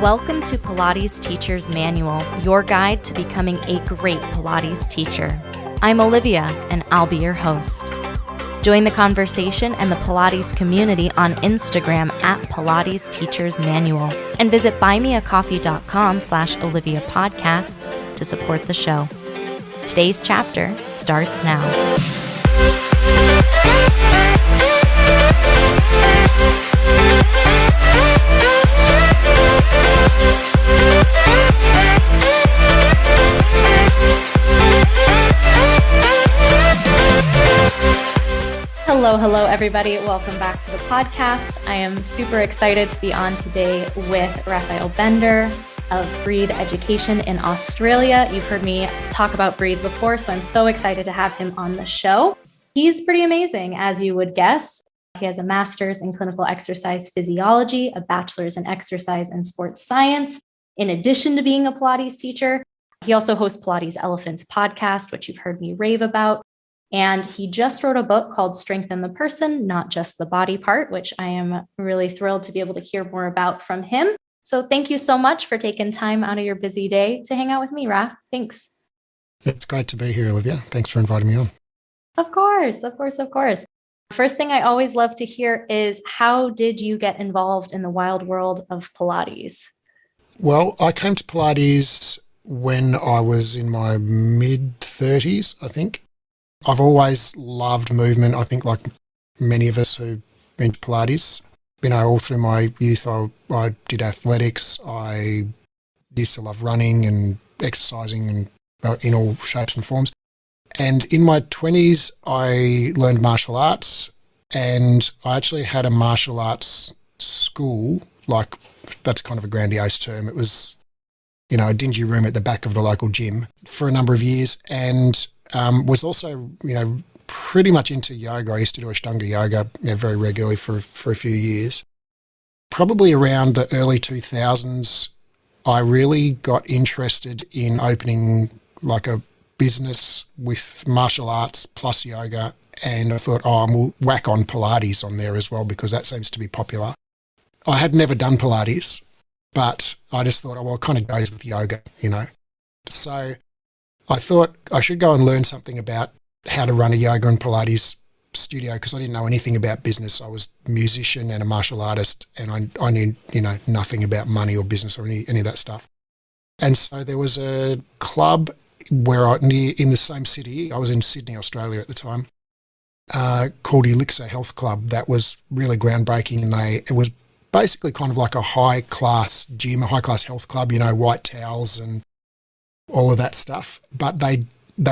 Welcome to Pilates Teacher's Manual, your guide to becoming a great Pilates teacher. I'm Olivia, and I'll be your host. Join the conversation and the Pilates community on Instagram at Pilates Teacher's Manual, and visit buymeacoffee.com/Olivia Podcasts to support the show. Today's chapter starts now. Hello, everybody. Welcome back to the podcast. I am super excited to be on today with Raphael Bender of Breathe Education in Australia. You've heard me talk about Breathe before, so I'm so excited to have him on the show. He's pretty amazing, as you would guess. He has a master's in clinical exercise physiology, a bachelor's in exercise and sports science. In addition to being a Pilates teacher, he also hosts Pilates Elephants podcast, which you've heard me rave about. And he just wrote a book called Strengthen the Person, Not Just the Body Part, which I am really thrilled to be able to hear more about from him. So thank you so much for taking time out of your busy day to hang out with me, Raph. Thanks. It's great to be here, Olivia. Thanks for inviting me on. Of course. First thing I always love to hear is, how did you get involved in the wild world of Pilates? Well, I came to Pilates when I was in my mid-30s, I think. I've always loved movement. I think like many of us who've been to Pilates, all through my youth, I did athletics. I used to love running and exercising and in all shapes and forms. And in my 20s, I learned martial arts, and I actually had a martial arts school. Like, that's kind of a grandiose term. It was, a dingy room at the back of the local gym for a number of years, and was also, pretty much into yoga. I used to do Ashtanga yoga very regularly for a few years. Probably around the early 2000s, I really got interested in opening like a business with martial arts plus yoga, and I thought, we'll whack on Pilates on there as well, because that seems to be popular. I had never done Pilates, but I just thought, it kind of goes with yoga, So I thought I should go and learn something about how to run a yoga and Pilates studio, because I didn't know anything about business. I was a musician and a martial artist, and I knew, nothing about money or business or any of that stuff. And so there was a club in the same city, I was in Sydney, Australia at the time, called Elixir Health Club. That was really groundbreaking, and it was basically kind of like a high-class gym, a high-class health club, white towels and all of that stuff. But they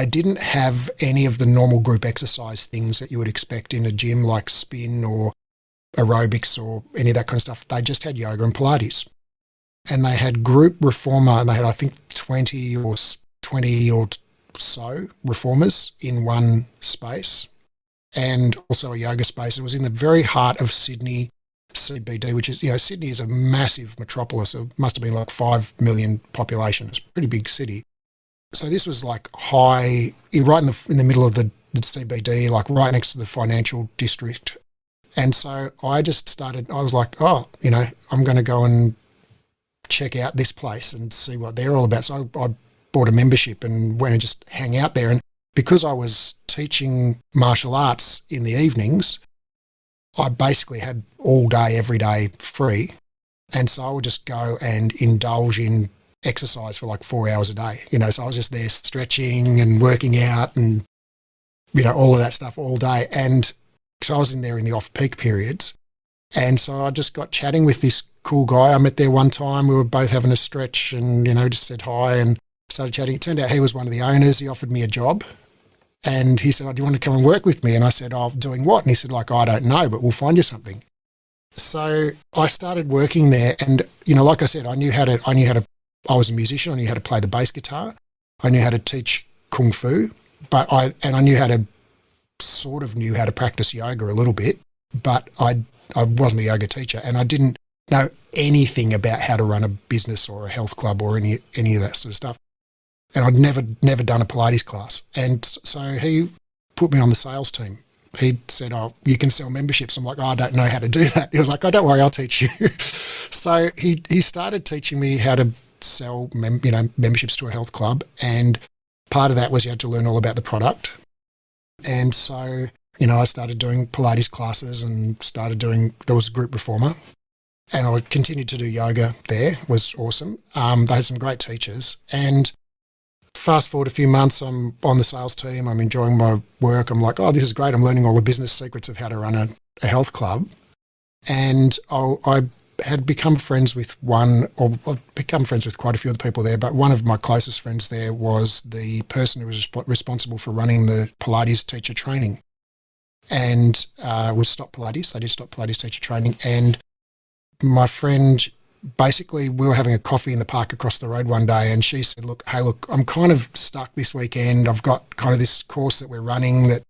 didn't have any of the normal group exercise things that you would expect in a gym, like spin or aerobics or any of that kind of stuff. They just had yoga and Pilates. And they had group reformer, and they had, I think, 20 or so reformers in one space, and also a yoga space. It was in the very heart of Sydney CBD, which is, Sydney is a massive metropolis. It must have been like 5 million population. It's a pretty big city. So this was like right in the middle of the CBD, like right next to the financial district. And so I was like, I'm going to go and check out this place and see what they're all about. So I bought a membership and went and just hang out there. And because I was teaching martial arts in the evenings, I basically had all day, every day free. And so I would just go and indulge in exercise for like 4 hours a day. So I was just there stretching and working out and, all of that stuff all day. And so I was in there in the off-peak periods. And so I just got chatting with this cool guy I met there one time. We were both having a stretch and, just said hi and started chatting. It turned out he was one of the owners. He offered me a job. And he said, do you want to come and work with me? And I said, doing what? And he said, I don't know, but we'll find you something. So I started working there, and, like I said, I was a musician. I knew how to play the bass guitar. I knew how to teach Kung Fu, I knew how to practice yoga a little bit, but I wasn't a yoga teacher, and I didn't know anything about how to run a business or a health club or any of that sort of stuff. And I'd never done a Pilates class. And so he put me on the sales team. He said, you can sell memberships. I'm like, I don't know how to do that. He was like, don't worry, I'll teach you. So he started teaching me how to sell memberships to a health club, and part of that was you had to learn all about the product. And so, I started doing Pilates classes and there was a group reformer, and I continued to do yoga there. It was awesome. They had some great teachers, and fast forward a few months, I'm on the sales team, I'm enjoying my work. I'm like, oh, this is great. I'm learning all the business secrets of how to run a health club. And I had become friends with I've become friends with quite a few of the people there, but one of my closest friends there was the person who was responsible for running the Pilates teacher training, and was Stop Pilates. They did Stop Pilates teacher training, and my friend, basically we were having a coffee in the park across the road one day, and she said, look, I'm kind of stuck this weekend. I've got kind of this course that we're running that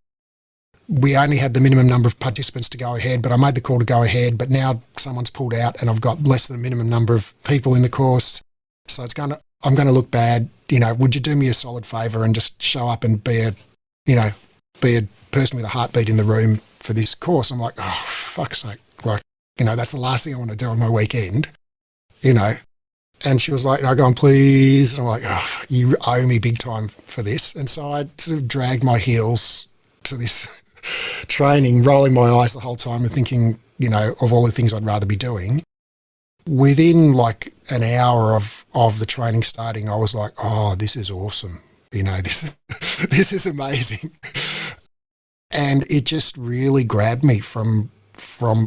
we only had the minimum number of participants to go ahead, but I made the call to go ahead, but now someone's pulled out and I've got less than the minimum number of people in the course. So I'm going to look bad. Would you do me a solid favour and just show up and be a person with a heartbeat in the room for this course? I'm like, oh, fuck's sake. Like, that's the last thing I want to do on my weekend, And she was like, no, go on, please. And I'm like, oh, you owe me big time for this. And so I sort of dragged my heels to this training, rolling my eyes the whole time and thinking, of all the things I'd rather be doing. Within like an hour of the training starting, I was like, oh, this is awesome. This is amazing. And it just really grabbed me from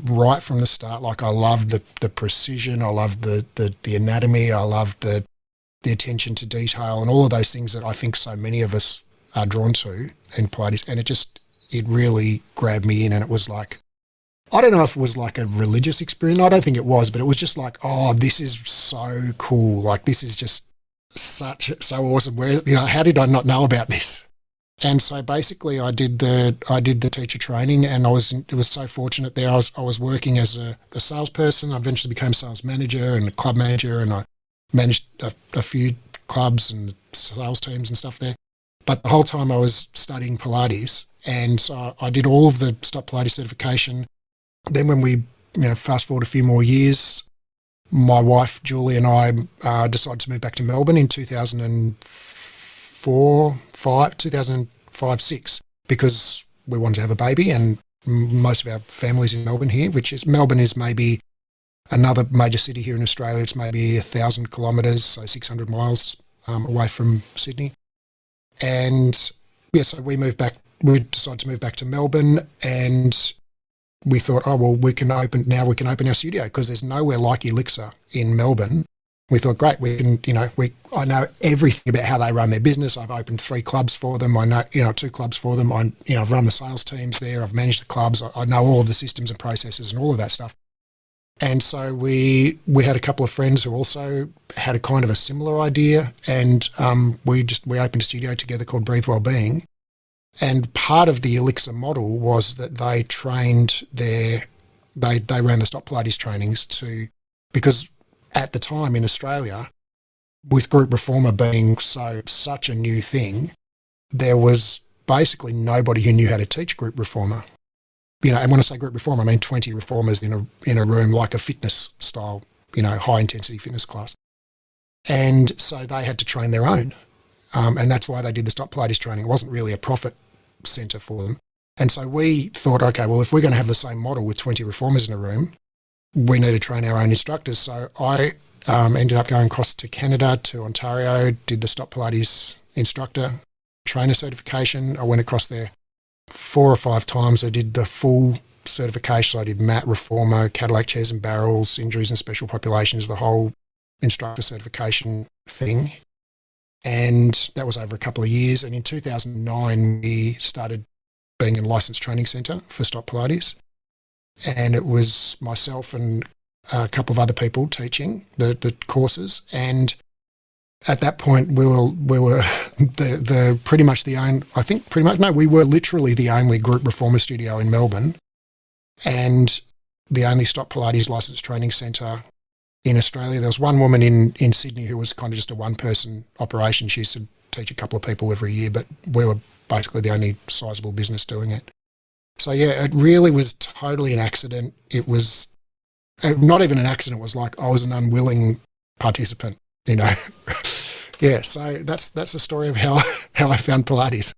right from the start. Like, I loved the precision, I loved the anatomy, I loved the attention to detail and all of those things that I think so many of us are drawn to in Pilates. And it really grabbed me in, and it was like, I don't know if it was like a religious experience. I don't think it was, but it was just like, oh, this is so cool. Like, this is just so awesome. Where, how did I not know about this? And so basically I did the teacher training, and it was so fortunate there. I was working as a salesperson. I eventually became sales manager and a club manager, and I managed a few clubs and sales teams and stuff there. But the whole time I was studying Pilates, and so I did all of the Stop Pilates certification. Then when we fast forward a few more years, my wife Julie and I decided to move back to Melbourne in 2005-6, because we wanted to have a baby, and most of our family's in Melbourne here, Melbourne is maybe another major city here in Australia. It's maybe 1,000 kilometres, so 600 miles away from Sydney. And so we decided to move back to Melbourne, and we thought, oh, well, we can open our studio, because there's nowhere like Elixir in Melbourne. We thought, great, we can, I know everything about how they run their business. I've opened 3 clubs for them. I know, 2 clubs for them. I've run the sales teams there. I've managed the clubs. I know all of the systems and processes and all of that stuff. And so we had a couple of friends who also had a kind of a similar idea, and we opened a studio together called Breathe Wellbeing. And part of the Elixir model was that they trained they ran the Stop Pilates trainings because at the time in Australia, with group reformer being such a new thing, there was basically nobody who knew how to teach group reformer. And when I say group reformer, I mean 20 reformers in a room, like a fitness style, high intensity fitness class. And so they had to train their own. And that's why they did the Stop Pilates training. It wasn't really a profit centre for them. And so we thought, okay, well, if we're going to have the same model with 20 reformers in a room, we need to train our own instructors. So I ended up going across to Canada, to Ontario, did the Stop Pilates instructor trainer certification. I went across there 4 or 5 times. I did the full certification. I did mat reformer, Cadillac chairs and barrels, injuries and special populations, the whole instructor certification thing. And that was over a couple of years. And in 2009, we started being a licensed training centre for Stop Pilates. And it was myself and a couple of other people teaching the courses. And at that point, we were we were literally the only group reformer studio in Melbourne, and the only Stop Pilates licensed training centre in Australia. There was one woman in Sydney who was kind of just a one-person operation. She used to teach a couple of people every year, but we were basically the only sizable business doing it. So yeah, it really was totally an accident. It was not even an accident. It was like I was an unwilling participant, you know. Yeah, so that's the story of how I found Pilates.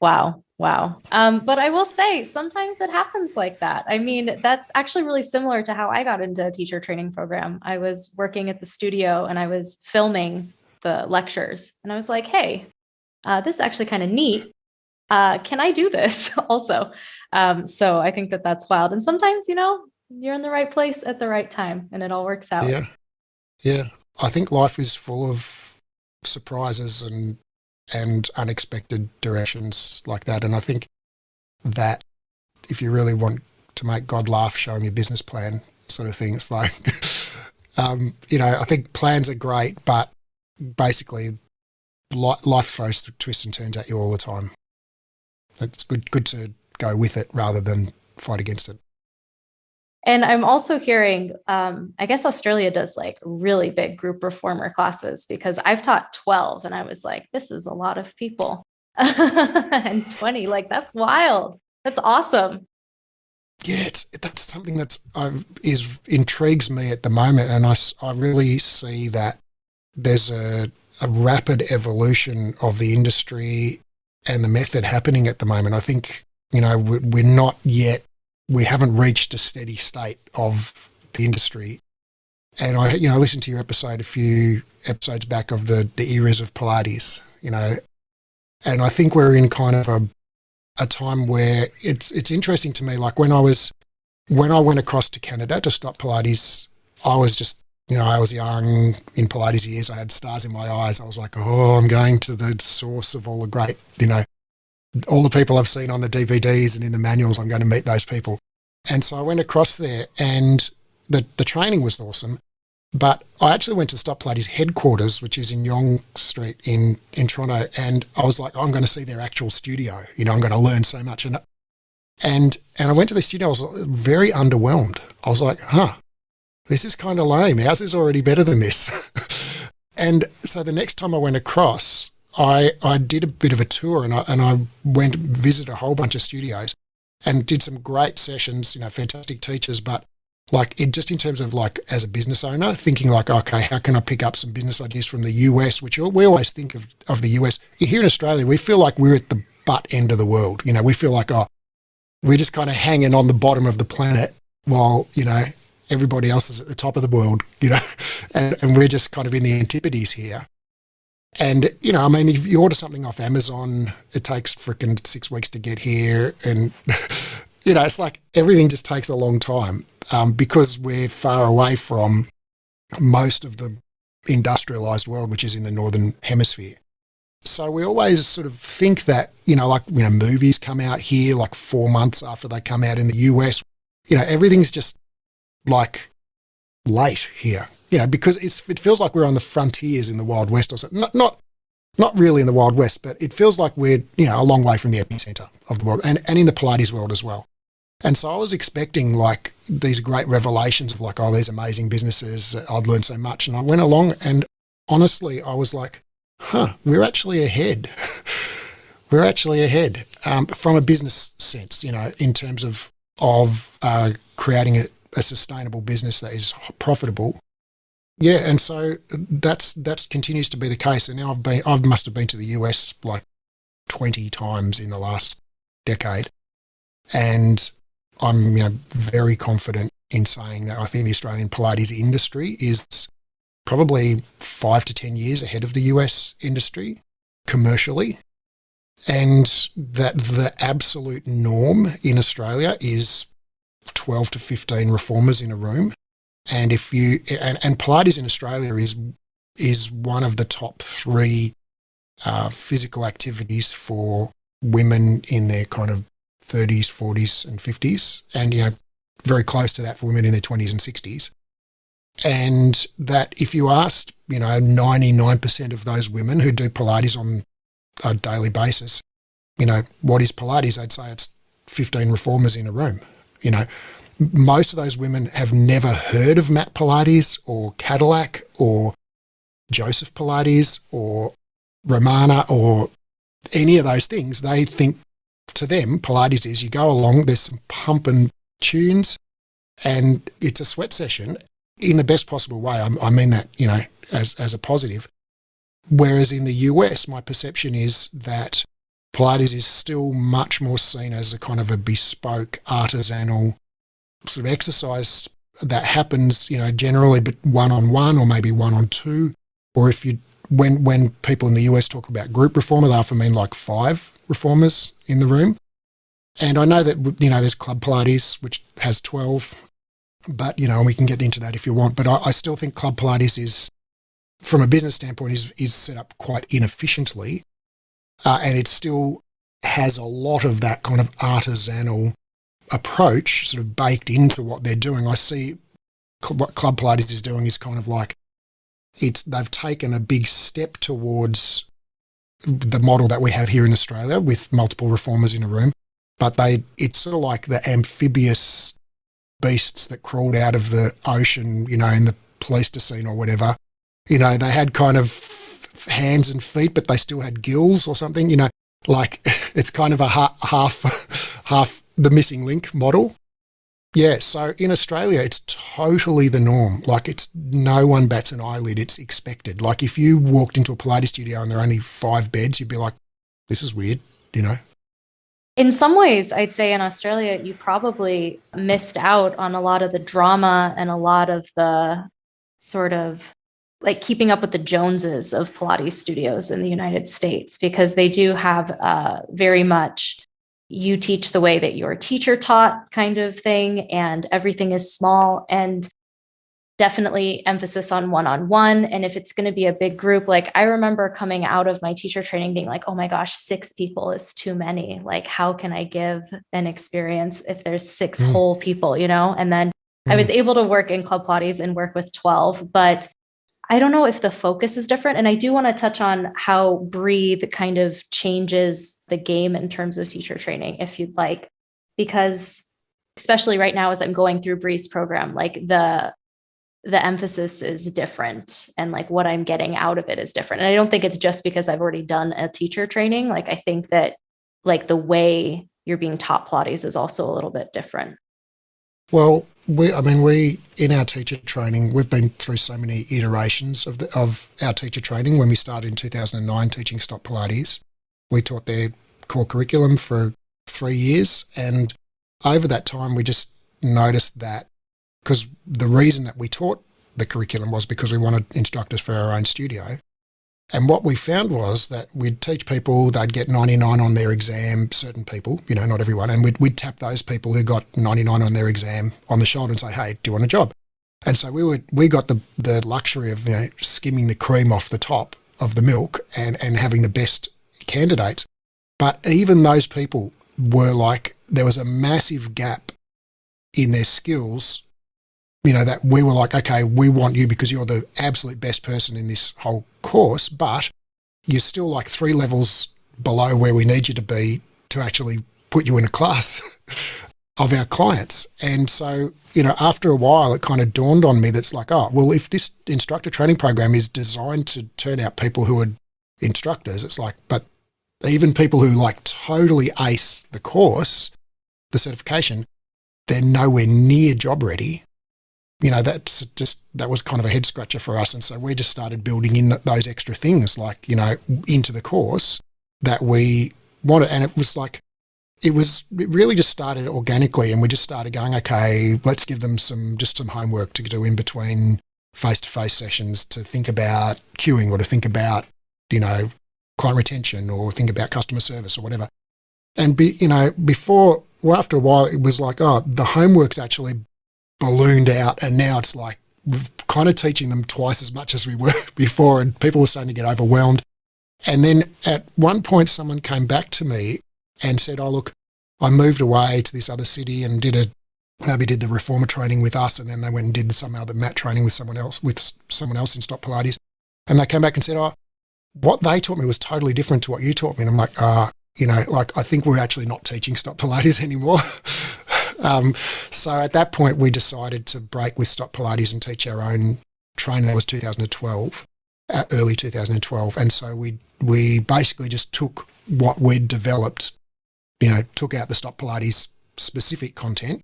Wow. Wow. But I will say sometimes it happens like that. I mean, that's actually really similar to how I got into a teacher training program. I was working at the studio and I was filming the lectures and I was like, hey, this is actually kind of neat. Can I do this also? So I think that that's wild. And sometimes, you know, you're in the right place at the right time and it all works out. Yeah, yeah. I think life is full of surprises and unexpected directions like that. And I think that if you really want to make God laugh, show him your business plan sort of thing. It's like, you know, I think plans are great, but basically life throws twists and turns at you all the time. It's good to go with it rather than fight against it. And I'm also hearing, I guess Australia does like really big group reformer classes because I've taught 12 and I was like, this is a lot of people. And 20, like that's wild. That's awesome. Yeah, that's something that intrigues me at the moment. And I really see that there's a rapid evolution of the industry and the method happening at the moment. I think, you know, we're not yet, we haven't reached a steady state of the industry. And I listened to your episode a few episodes back of the eras of Pilates, you know, and I think we're in kind of a time where it's interesting to me. Like when I went across to Canada to start Pilates, I was just, you know, I was young in Pilates years. I had stars in my eyes. I was like, oh, I'm going to the source of all the great, you know, all the people I've seen on the DVDs and in the manuals. I'm going to meet those people. And so I went across there and the training was awesome. But I actually went to Stop Pilates headquarters, which is in Yonge Street in Toronto. And I was like, oh, I'm going to see their actual studio. You know, I'm going to learn so much. And I went to the studio. I was very underwhelmed. I was like, this is kind of lame. Ours is already better than this. And so the next time I went across, I did a bit of a tour and I went visit a whole bunch of studios and did some great sessions, you know, fantastic teachers, but like just in terms of like as a business owner, thinking like, okay, how can I pick up some business ideas from the US, which we always think of the US. Here in Australia, we feel like we're at the butt end of the world. You know, we feel like, we're just kind of hanging on the bottom of the planet while, you know, everybody else is at the top of the world, you know, and we're just kind of in the antipodes here. And, you know, I mean, if you order something off Amazon, it takes freaking 6 weeks to get here. And, you know, it's like everything just takes a long time because we're far away from most of the industrialized world, which is in the Northern Hemisphere. So we always sort of think that, you know, like, you know, movies come out here like 4 months after they come out in the US. You know, everything's just like late here. You know, because it feels like we're on the frontiers in the Wild West or something. Not really in the Wild West, but it feels like we're, you know, a long way from the epicenter of the world and in the Pilates world as well. And so I was expecting like these great revelations of like, oh, these amazing businesses, I'd learned so much. And I went along and honestly, I was like, we're actually ahead. We're actually ahead from a business sense, you know, in terms of creating a sustainable business that is profitable. Yeah, and so that continues to be the case. And now I must have been to the US like 20 times in the last decade, and I'm, you know, very confident in saying that I think the Australian Pilates industry is probably 5 to 10 years ahead of the US industry commercially, and that the absolute norm in Australia is 12 to 15 reformers in a room. And if you and Pilates in Australia is one of the top 3 physical activities for women in their kind of 30s, 40s, and 50s, and, you know, very close to that for women in their 20s and 60s. And that if you asked, you know, 99% of those women who do Pilates on a daily basis, you know, what is Pilates? They'd say it's 15 reformers in a room. You know, most of those women have never heard of Matt Pilates or Cadillac or Joseph Pilates or Romana or any of those things. They think to them Pilates is you go along, there's some pumping tunes, And it's a sweat session in the best possible way. I mean that, as a positive. Whereas in the US, my perception is that Pilates is still much more seen as a kind of a bespoke, artisanal sort of exercise that happens, generally but one-on-one or maybe one-on-two. Or when people in the US talk about group reformer, they often mean like 5 reformers in the room. And I know that, there's Club Pilates, which has 12, but, and we can get into that if you want. But I still think Club Pilates is, from a business standpoint, is set up quite inefficiently. And it still has a lot of that kind of artisanal approach sort of baked into what they're doing. I see what Club Pilates is doing is kind of like they've taken a big step towards the model that we have here in Australia with multiple reformers in a room, but it's sort of like the amphibious beasts that crawled out of the ocean, in the Pleistocene or whatever. They had kind of hands and feet, but they still had gills or something, like it's kind of a half the missing link model. Yeah, so in Australia, it's totally the norm. Like it's no one bats an eyelid. It's expected. Like if you walked into a Pilates studio and there are only 5 beds, you'd be like, this is weird, In some ways, I'd say in Australia, you probably missed out on a lot of the drama and a lot of the sort of like keeping up with the Joneses of Pilates studios in the United States, because they do have very much you teach the way that your teacher taught kind of thing, and everything is small, and definitely emphasis on one-on-one. And if it's going to be a big group, like I remember coming out of my teacher training being like, oh my gosh, 6 people is too many. Like, how can I give an experience if there's 6 whole people, And then I was able to work in Club Pilates and work with 12, but I don't know if the focus is different. And I do want to touch on how Breathe kind of changes the game in terms of teacher training, if you'd like, because especially right now, as I'm going through Breathe's program, like the emphasis is different and like what I'm getting out of it is different. And I don't think it's just because I've already done a teacher training. Like I think that like the way you're being taught Pilates is also a little bit different. Well, we in our teacher training, we've been through so many iterations of our teacher training. When we started in 2009 teaching Stop Pilates, we taught their core curriculum for 3 years. And over that time, we just noticed that because the reason that we taught the curriculum was because we wanted instructors for our own studio. And what we found was that we'd teach people, they'd get 99 on their exam, certain people, not everyone, and we'd tap those people who got 99 on their exam on the shoulder and say, hey, do you want a job? And so we got the luxury of skimming the cream off the top of the milk and having the best candidates. But even those people were like, there was a massive gap in their skills, that we were like, okay, we want you because you're the absolute best person in this whole course, but you're still like 3 levels below where we need you to be to actually put you in a class of our clients. And so, after a while, it kind of dawned on me that's like, oh, well, if this instructor training program is designed to turn out people who are instructors, it's like, but even people who like totally ace the course, the certification, they're nowhere near job ready. That was kind of a head scratcher for us. And so we just started building in those extra things like, into the course that we wanted. And it was like, it really just started organically. And we just started going, okay, let's give them some homework to do in between face-to-face sessions to think about queuing or to think about, client retention or think about customer service or whatever. And, after a while, it was like, oh, the homework's actually ballooned out, and now it's like we're kind of teaching them twice as much as we were before, and people were starting to get overwhelmed. And then at one point someone came back to me and said, oh look, I moved away to this other city and did the reformer training with us, and then they went and did some other mat training with someone else in Stop Pilates, and they came back and said, oh, what they taught me was totally different to what you taught me. And I'm like, I think we're actually not teaching Stop Pilates anymore. So at that point, we decided to break with Stop Pilates and teach our own training. That was 2012, early 2012. And so we basically just took what we'd developed, took out the Stop Pilates specific content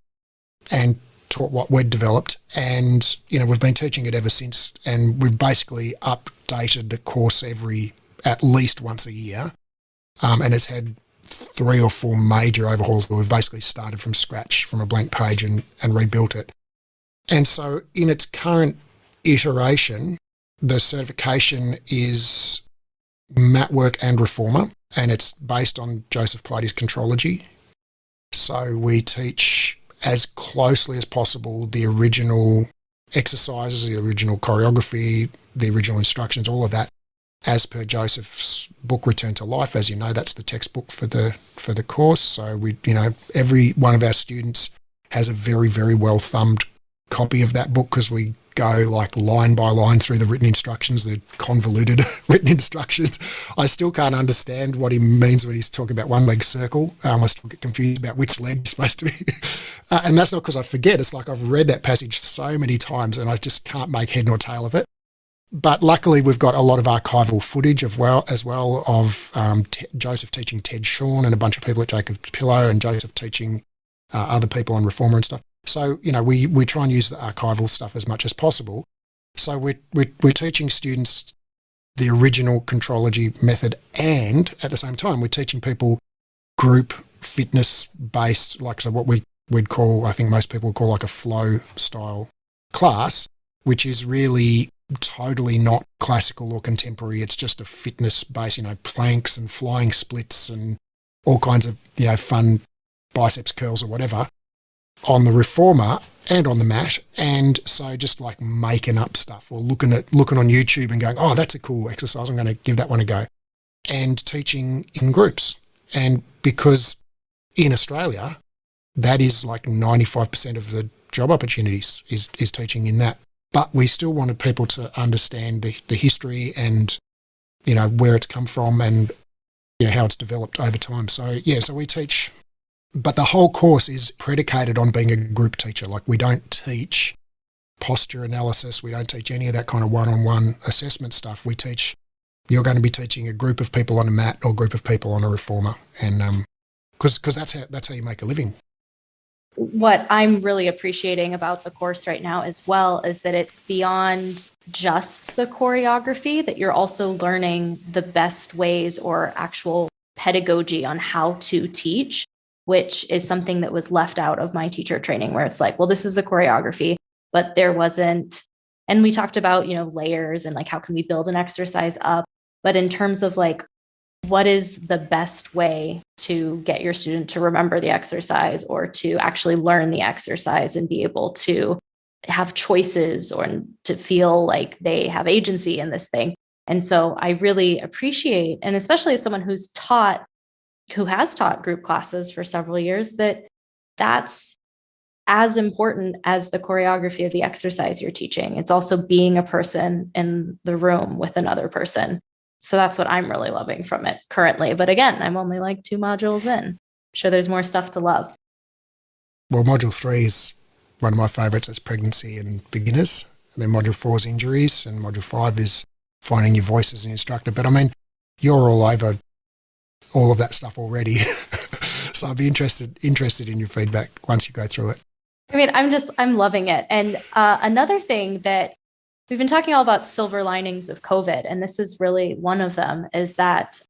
and taught what we'd developed, and we've been teaching it ever since. And we've basically updated the course at least once a year, and it's had 3 or 4 major overhauls where we've basically started from scratch, from a blank page, and rebuilt it. And so in its current iteration, the certification is mat work and reformer, and it's based on Joseph Pilates Contrology. So we teach as closely as possible the original exercises, the original choreography, the original instructions, all of that, as per Joseph's book Return to Life. As you know, that's the textbook for the course. So we, every one of our students has a very, very well thumbed copy of that book, because we go like line by line through the written instructions, the convoluted written instructions. I still can't understand what he means when he's talking about one leg circle. I still get confused about which leg is supposed to be. And that's not because I forget. It's like I've read that passage so many times and I just can't make head nor tail of it. But luckily, we've got a lot of archival footage of Joseph teaching Ted Shawn and a bunch of people at Jacob's Pillow, and Joseph teaching other people on reformer and stuff. So, we try and use the archival stuff as much as possible. So we're teaching students the original Contrology method, and at the same time, we're teaching people group fitness-based, so what we'd call, I think most people would call like a flow style class, which is really totally not classical or contemporary. It's just a fitness base, planks and flying splits and all kinds of, fun biceps curls or whatever on the reformer and on the mat. And so just like making up stuff or looking on YouTube and going, oh, that's a cool exercise, I'm going to give that one a go, and teaching in groups. And because in Australia, that is like 95% of the job opportunities is teaching in that. But we still wanted people to understand the history and, where it's come from and, how it's developed over time. So, so we teach, but the whole course is predicated on being a group teacher. Like, we don't teach posture analysis. We don't teach any of that kind of one-on-one assessment stuff. We teach, you're going to be teaching a group of people on a mat or a group of people on a reformer. And because that's how you make a living. What I'm really appreciating about the course right now as well is that it's beyond just the choreography, that you're also learning the best ways or actual pedagogy on how to teach, which is something that was left out of my teacher training, where it's like, well, this is the choreography, but there wasn't. And we talked about, layers and like, how can we build an exercise up? But in terms of like, what is the best way to get your student to remember the exercise or to actually learn the exercise and be able to have choices or to feel like they have agency in this thing? And so I really appreciate, and especially as someone who has taught group classes for several years, that's as important as the choreography of the exercise you're teaching. It's also being a person in the room with another person. So that's what I'm really loving from it currently. But again, I'm only like 2 modules in. I'm sure there's more stuff to love. Well, module 3 is one of my favorites. It's pregnancy and beginners. And then module 4 is injuries, and module 5 is finding your voice as an instructor. But I mean, you're all over all of that stuff already. So I'd be interested in your feedback once you go through it. I mean, I'm loving it. And another thing that we've been talking all about silver linings of COVID, and this is really one of them, is that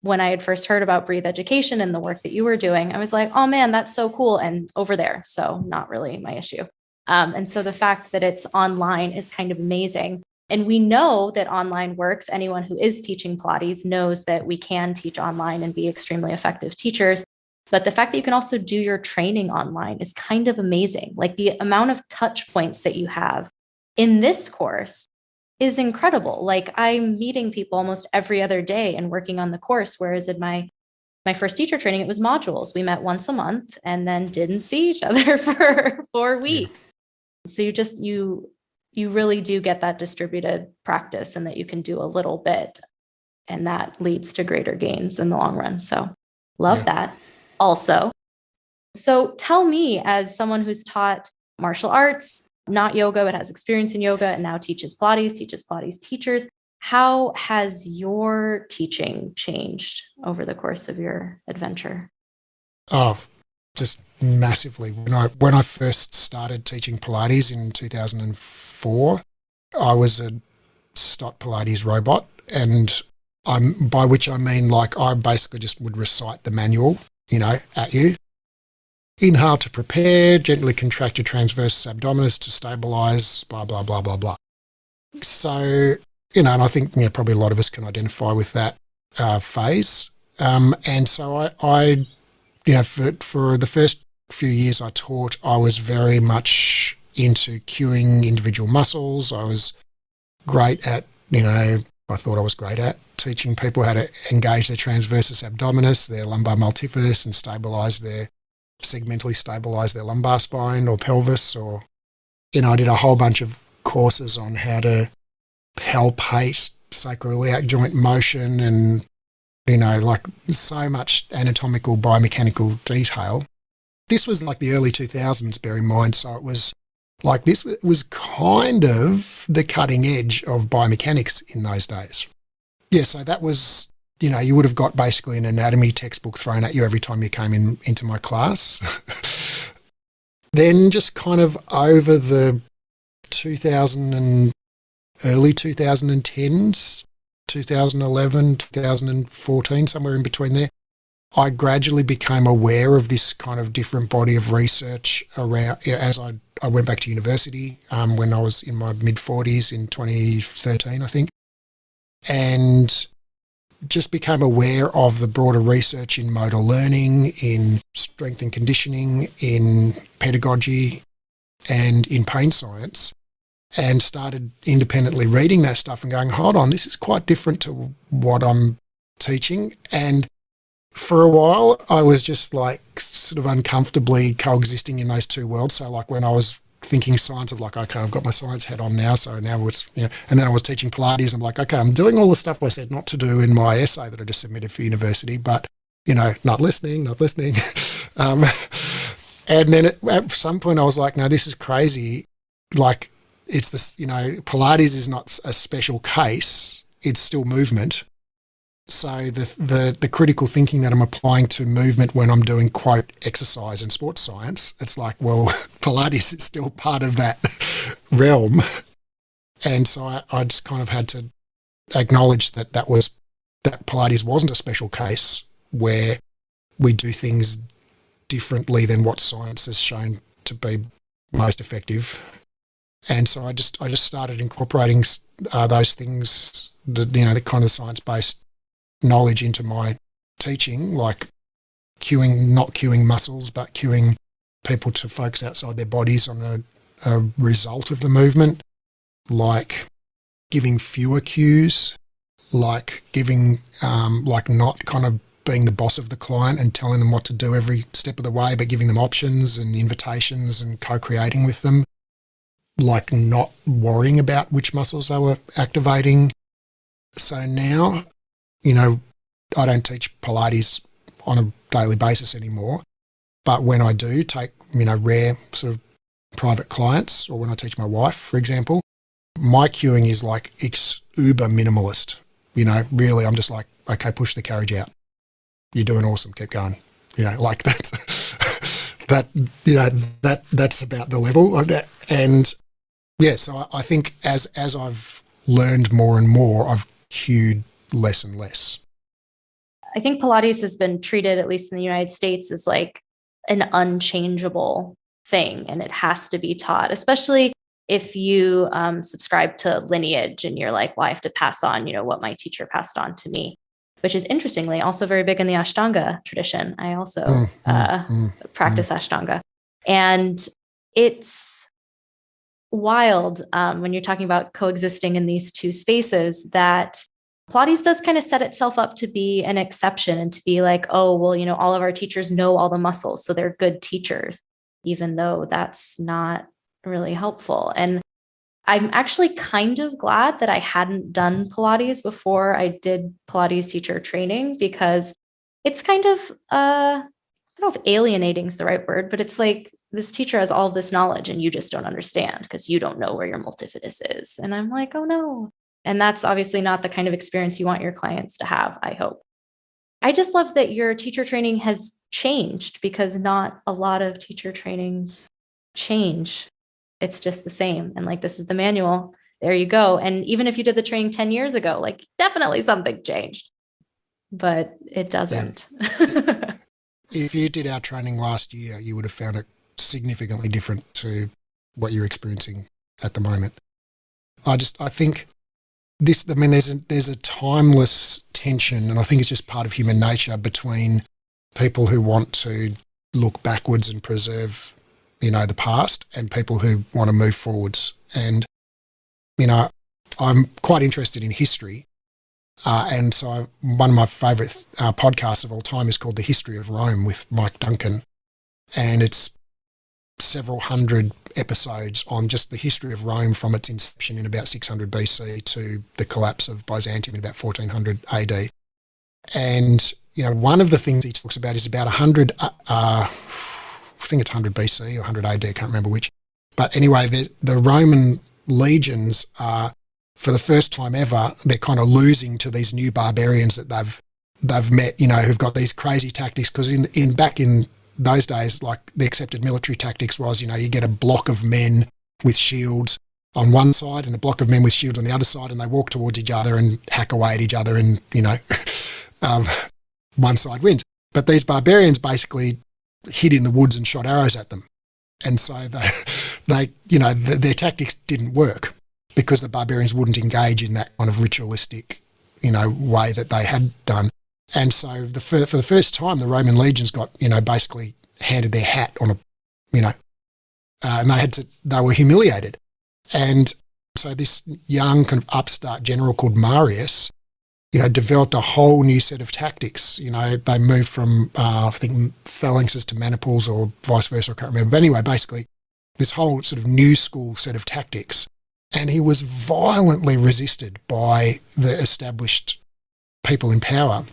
when I had first heard about Breathe Education and the work that you were doing, I was like, oh man, that's so cool. And over there. So not really my issue. And so the fact that it's online is kind of amazing. And we know that online works. Anyone who is teaching Pilates knows that we can teach online and be extremely effective teachers. But the fact that you can also do your training online is kind of amazing. Like, the amount of touch points that you have in this course is incredible. Like, I'm meeting people almost every other day and working on the course, whereas in my first teacher training, it was modules. We met once a month and then didn't see each other for 4 weeks. So you really do get that distributed practice, and that you can do a little bit, and that leads to greater gains in the long run. So love that also. So tell me, as someone who's taught martial arts, not yoga, but has experience in yoga, and now teaches Pilates teachers, how has your teaching changed over the course of your adventure? Oh, just massively. When I first started teaching Pilates in 2004, I was a Stott Pilates robot, and by which I mean like I basically just would recite the manual, at you. Inhale to prepare, gently contract your transversus abdominis to stabilize, blah, blah, blah, blah, blah. So, and I think probably a lot of us can identify with that phase. And so I for the first few years I taught, I was very much into cueing individual muscles. I was great at, I thought I was great at teaching people how to engage their transversus abdominis, their lumbar multifidus, and segmentally stabilize their lumbar spine or pelvis. Or, I did a whole bunch of courses on how to palpate sacroiliac joint motion and, like so much anatomical, biomechanical detail. This was like the early 2000s, bear in mind. So it was like this was kind of the cutting edge of biomechanics in those days. Yeah, so that was, you would have got basically an anatomy textbook thrown at you every time you came into my class. Then just kind of over the 2000 and early 2010s, 2011, 2014, somewhere in between there, I gradually became aware of this kind of different body of research around, as I went back to university when I was in my mid-40s in 2013, I think, and just became aware of the broader research in motor learning, in strength and conditioning, in pedagogy, and in pain science, and started independently reading that stuff and going, hold on, this is quite different to what I'm teaching. And for a while, I was just like sort of uncomfortably coexisting in those two worlds. So like when I was thinking science, of like, okay, I've got my science hat on now. So now it's, and then I was teaching Pilates. I'm like, okay, I'm doing all the stuff I said not to do in my essay that I just submitted for university, but, not listening. And then at some point I was like, no, this is crazy. Like it's this, Pilates is not a special case. It's still movement. So the critical thinking that I'm applying to movement when I'm doing, quote, exercise and sports science, it's like, well, Pilates is still part of that realm. And so I just kind of had to acknowledge that Pilates wasn't a special case where we do things differently than what science has shown to be most effective. And so I just started incorporating those things, the kind of science-based knowledge into my teaching, like not cueing muscles, but cueing people to focus outside their bodies on a result of the movement, like giving fewer cues, like giving, like not kind of being the boss of the client and telling them what to do every step of the way, but giving them options and invitations and co-creating with them, like not worrying about which muscles they were activating. So now, I don't teach Pilates on a daily basis anymore, but when I do take, rare sort of private clients, or when I teach my wife, for example, my cueing is like uber minimalist. Really, I'm just like, okay, push the carriage out. You're doing awesome. Keep going. Like that's that's about the level of that. And yeah, so I think as I've learned more and more, I've cued less and less. I think Pilates has been treated, at least in the United States, as like an unchangeable thing, and it has to be taught, especially if you subscribe to lineage and you're like, well, I have to pass on, what my teacher passed on to me, which is interestingly also very big in the Ashtanga tradition. I also practice Ashtanga. And it's wild when you're talking about coexisting in these two spaces that Pilates does kind of set itself up to be an exception and to be like, oh, well, all of our teachers know all the muscles, so they're good teachers, even though that's not really helpful. And I'm actually kind of glad that I hadn't done Pilates before I did Pilates teacher training, because it's kind of, I don't know if alienating is the right word, but it's like this teacher has all of this knowledge and you just don't understand because you don't know where your multifidus is. And I'm like, oh no. And that's obviously not the kind of experience you want your clients to have, I hope. I just love that your teacher training has changed, because not a lot of teacher trainings change. It's just the same. And like, this is the manual. There you go. And even if you did the training 10 years ago, like definitely something changed, but it doesn't. Yeah. If you did our training last year, you would have found it significantly different to what you're experiencing at the moment. I think there's a timeless tension, and I think it's just part of human nature, between people who want to look backwards and preserve, the past, and people who want to move forwards. And, I'm quite interested in history. And so one of my favourite podcasts of all time is called The History of Rome with Mike Duncan. And it's several hundred episodes on just the history of Rome from its inception in about 600 BC to the collapse of Byzantium in about 1400 AD. And, one of the things he talks about is about 100, I think it's 100 BC or 100 AD, I can't remember which. But anyway, the Roman legions are, for the first time ever, they're kind of losing to these new barbarians that they've met, who've got these crazy tactics. Because back in those days, like, the accepted military tactics was, you get a block of men with shields on one side and a block of men with shields on the other side, and they walk towards each other and hack away at each other, and one side wins. But these barbarians basically hid in the woods and shot arrows at them, and so their tactics didn't work, because the barbarians wouldn't engage in that kind of ritualistic, way that they had done. And so for the first time, the Roman legions got, basically handed their hat on and they were humiliated. And so this young kind of upstart general called Marius, developed a whole new set of tactics. They moved from, I think, phalanxes to maniples, or vice versa, I can't remember. But anyway, basically this whole sort of new school set of tactics. And he was violently resisted by the established people in power,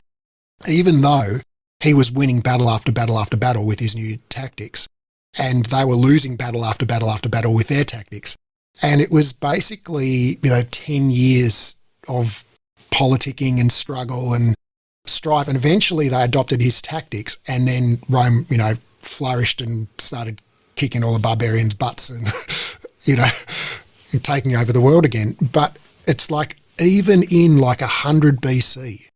even though he was winning battle after battle after battle with his new tactics, and they were losing battle after battle after battle with their tactics. And it was basically, 10 years of politicking and struggle and strife, and eventually they adopted his tactics, and then Rome, flourished and started kicking all the barbarians' butts and, taking over the world again. But it's like, even in like 100 BC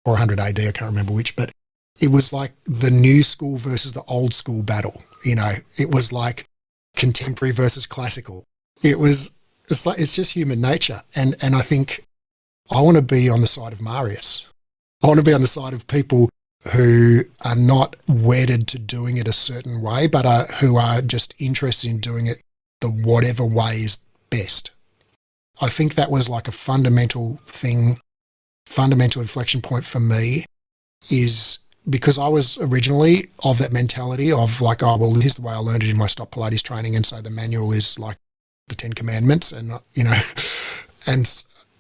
or 100 AD, I can't remember which, but it was like the new school versus the old school battle. It was like contemporary versus classical. It's just human nature. And I think I want to be on the side of Marius. I want to be on the side of people who are not wedded to doing it a certain way, but who are just interested in doing it the whatever way is best. I think that was like a fundamental inflection point for me, is because I was originally of that mentality of like, oh, well, this is the way I learned it in my Stop Pilates training, and so the manual is like the 10 Commandments, and and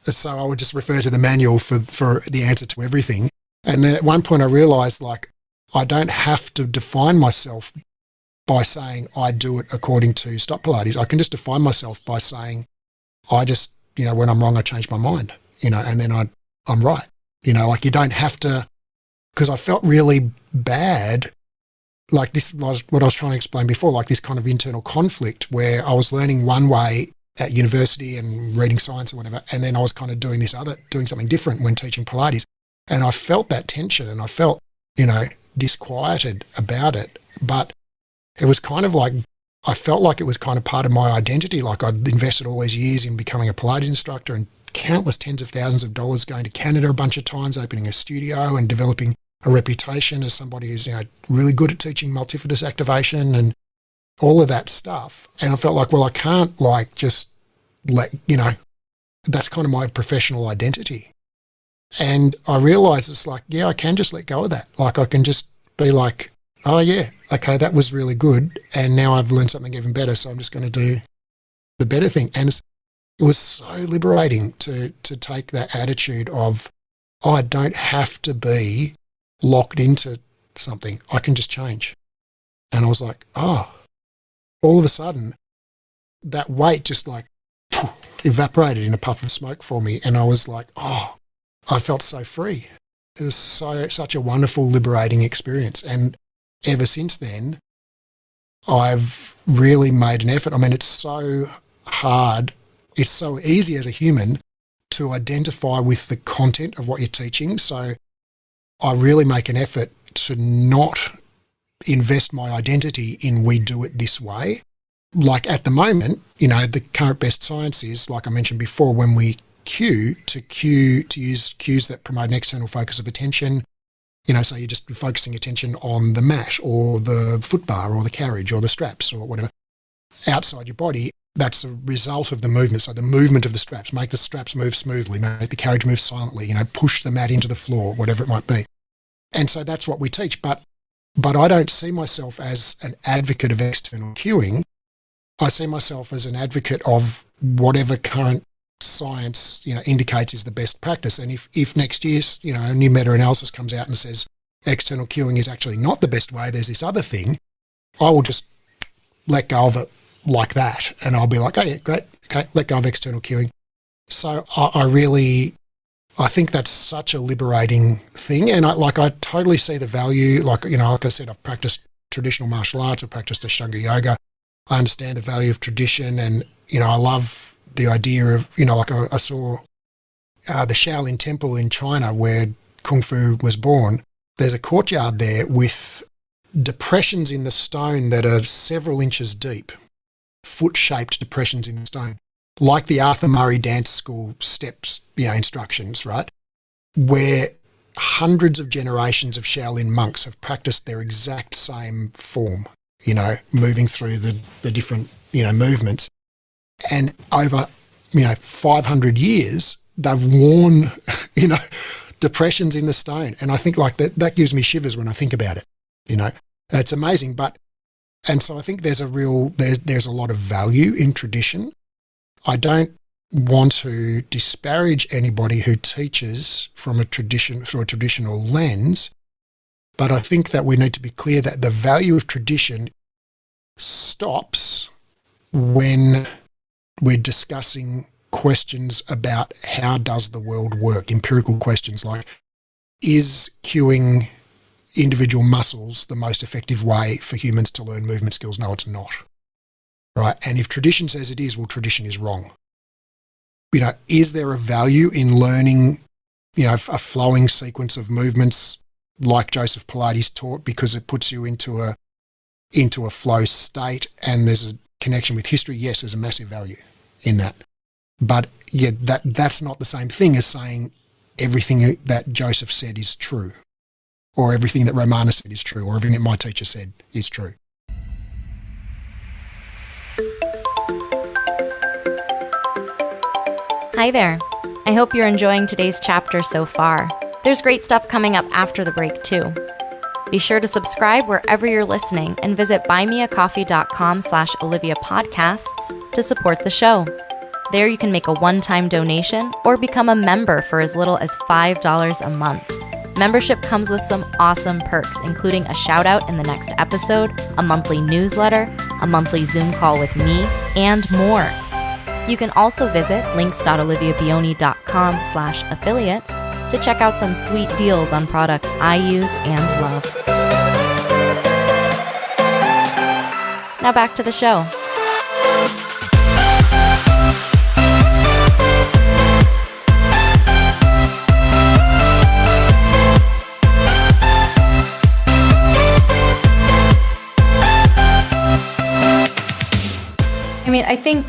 so I would just refer to the manual for the answer to everything. And then at one point I realised, like, I don't have to define myself by saying I do it according to Stop Pilates. I can just define myself by saying I just, when I'm wrong, I change my mind, and then I'm right. Like, you don't have to, because I felt really bad. Like, this was what I was trying to explain before, like this kind of internal conflict where I was learning one way at university and reading science or whatever, and then I was kind of doing something different when teaching Pilates. And I felt that tension, and I felt, disquieted about it. But it was kind of like, I felt like it was kind of part of my identity. Like, I'd invested all these years in becoming a Pilates instructor, and countless tens of thousands of dollars, going to Canada a bunch of times, opening a studio and developing a reputation as somebody who's, really good at teaching multifidus activation and all of that stuff. And I felt like, well, I can't like just let, that's kind of my professional identity. And I realized it's like, yeah, I can just let go of that. Like, I can just be like, oh yeah, okay, that was really good, and now I've learned something even better, so I'm just going to do the better thing. And it was so liberating to take that attitude of, oh, I don't have to be locked into something. I can just change. And I was like, oh, all of a sudden that weight just like evaporated in a puff of smoke for me. And I was like, oh, I felt so free. It was such a wonderful, liberating experience. And ever since then, I've really made an effort. I mean, it's so hard. It's so easy as a human to identify with the content of what you're teaching. So I really make an effort to not invest my identity in we do it this way. Like at the moment, the current best science is, like I mentioned before, when we cue to use cues that promote an external focus of attention. So you're just focusing attention on the mat or the footbar or the carriage or the straps or whatever outside your body. That's a result of the movement. So the movement of the straps, make the straps move smoothly, make the carriage move silently, push the mat into the floor, whatever it might be. And so that's what we teach. But I don't see myself as an advocate of external cueing. I see myself as an advocate of whatever current science, indicates is the best practice. And if next year's, a new meta-analysis comes out and says external cueing is actually not the best way, there's this other thing, I will just let go of it like that. And I'll be like, oh yeah, great. Okay, let go of external cueing. So I think that's such a liberating thing. And I totally see the value. Like I said, I've practiced traditional martial arts. I've practiced Ashtanga yoga. I understand the value of tradition. And, I love the idea of, I saw the Shaolin Temple in China where Kung Fu was born. There's a courtyard there with depressions in the stone that are several inches deep, foot-shaped depressions in the stone, like the Arthur Murray Dance School steps, instructions, right? Where hundreds of generations of Shaolin monks have practiced their exact same form, moving through the different, movements. And over, 500 years, they've worn, depressions in the stone. And I think that gives me shivers when I think about it, It's amazing. And so I think there's a lot of value in tradition. I don't want to disparage anybody who teaches from through a traditional lens, but I think that we need to be clear that the value of tradition stops when we're discussing questions about how does the world work, empirical questions like, is cueing individual muscles the most effective way for humans to learn movement skills? No, it's not. Right? And if tradition says it is, well, tradition is wrong. Is there a value in learning, a flowing sequence of movements like Joseph Pilates taught because it puts you into a flow state and there's a connection with history? Yes, there's a massive value in that. But yeah, that's not the same thing as saying everything that Joseph said is true, or everything that Romana said is true, or everything that my teacher said is true. Hi there. I hope you're enjoying today's chapter so far. There's great stuff coming up after the break too. Be sure to subscribe wherever you're listening and visit buymeacoffee.com/Olivia Podcasts to support the show. There you can make a one-time donation or become a member for as little as $5 a month. Membership comes with some awesome perks, including a shout-out in the next episode, a monthly newsletter, a monthly Zoom call with me, and more. You can also visit links.oliviabioni.com/affiliates to check out some sweet deals on products I use and love. Now back to the show. I think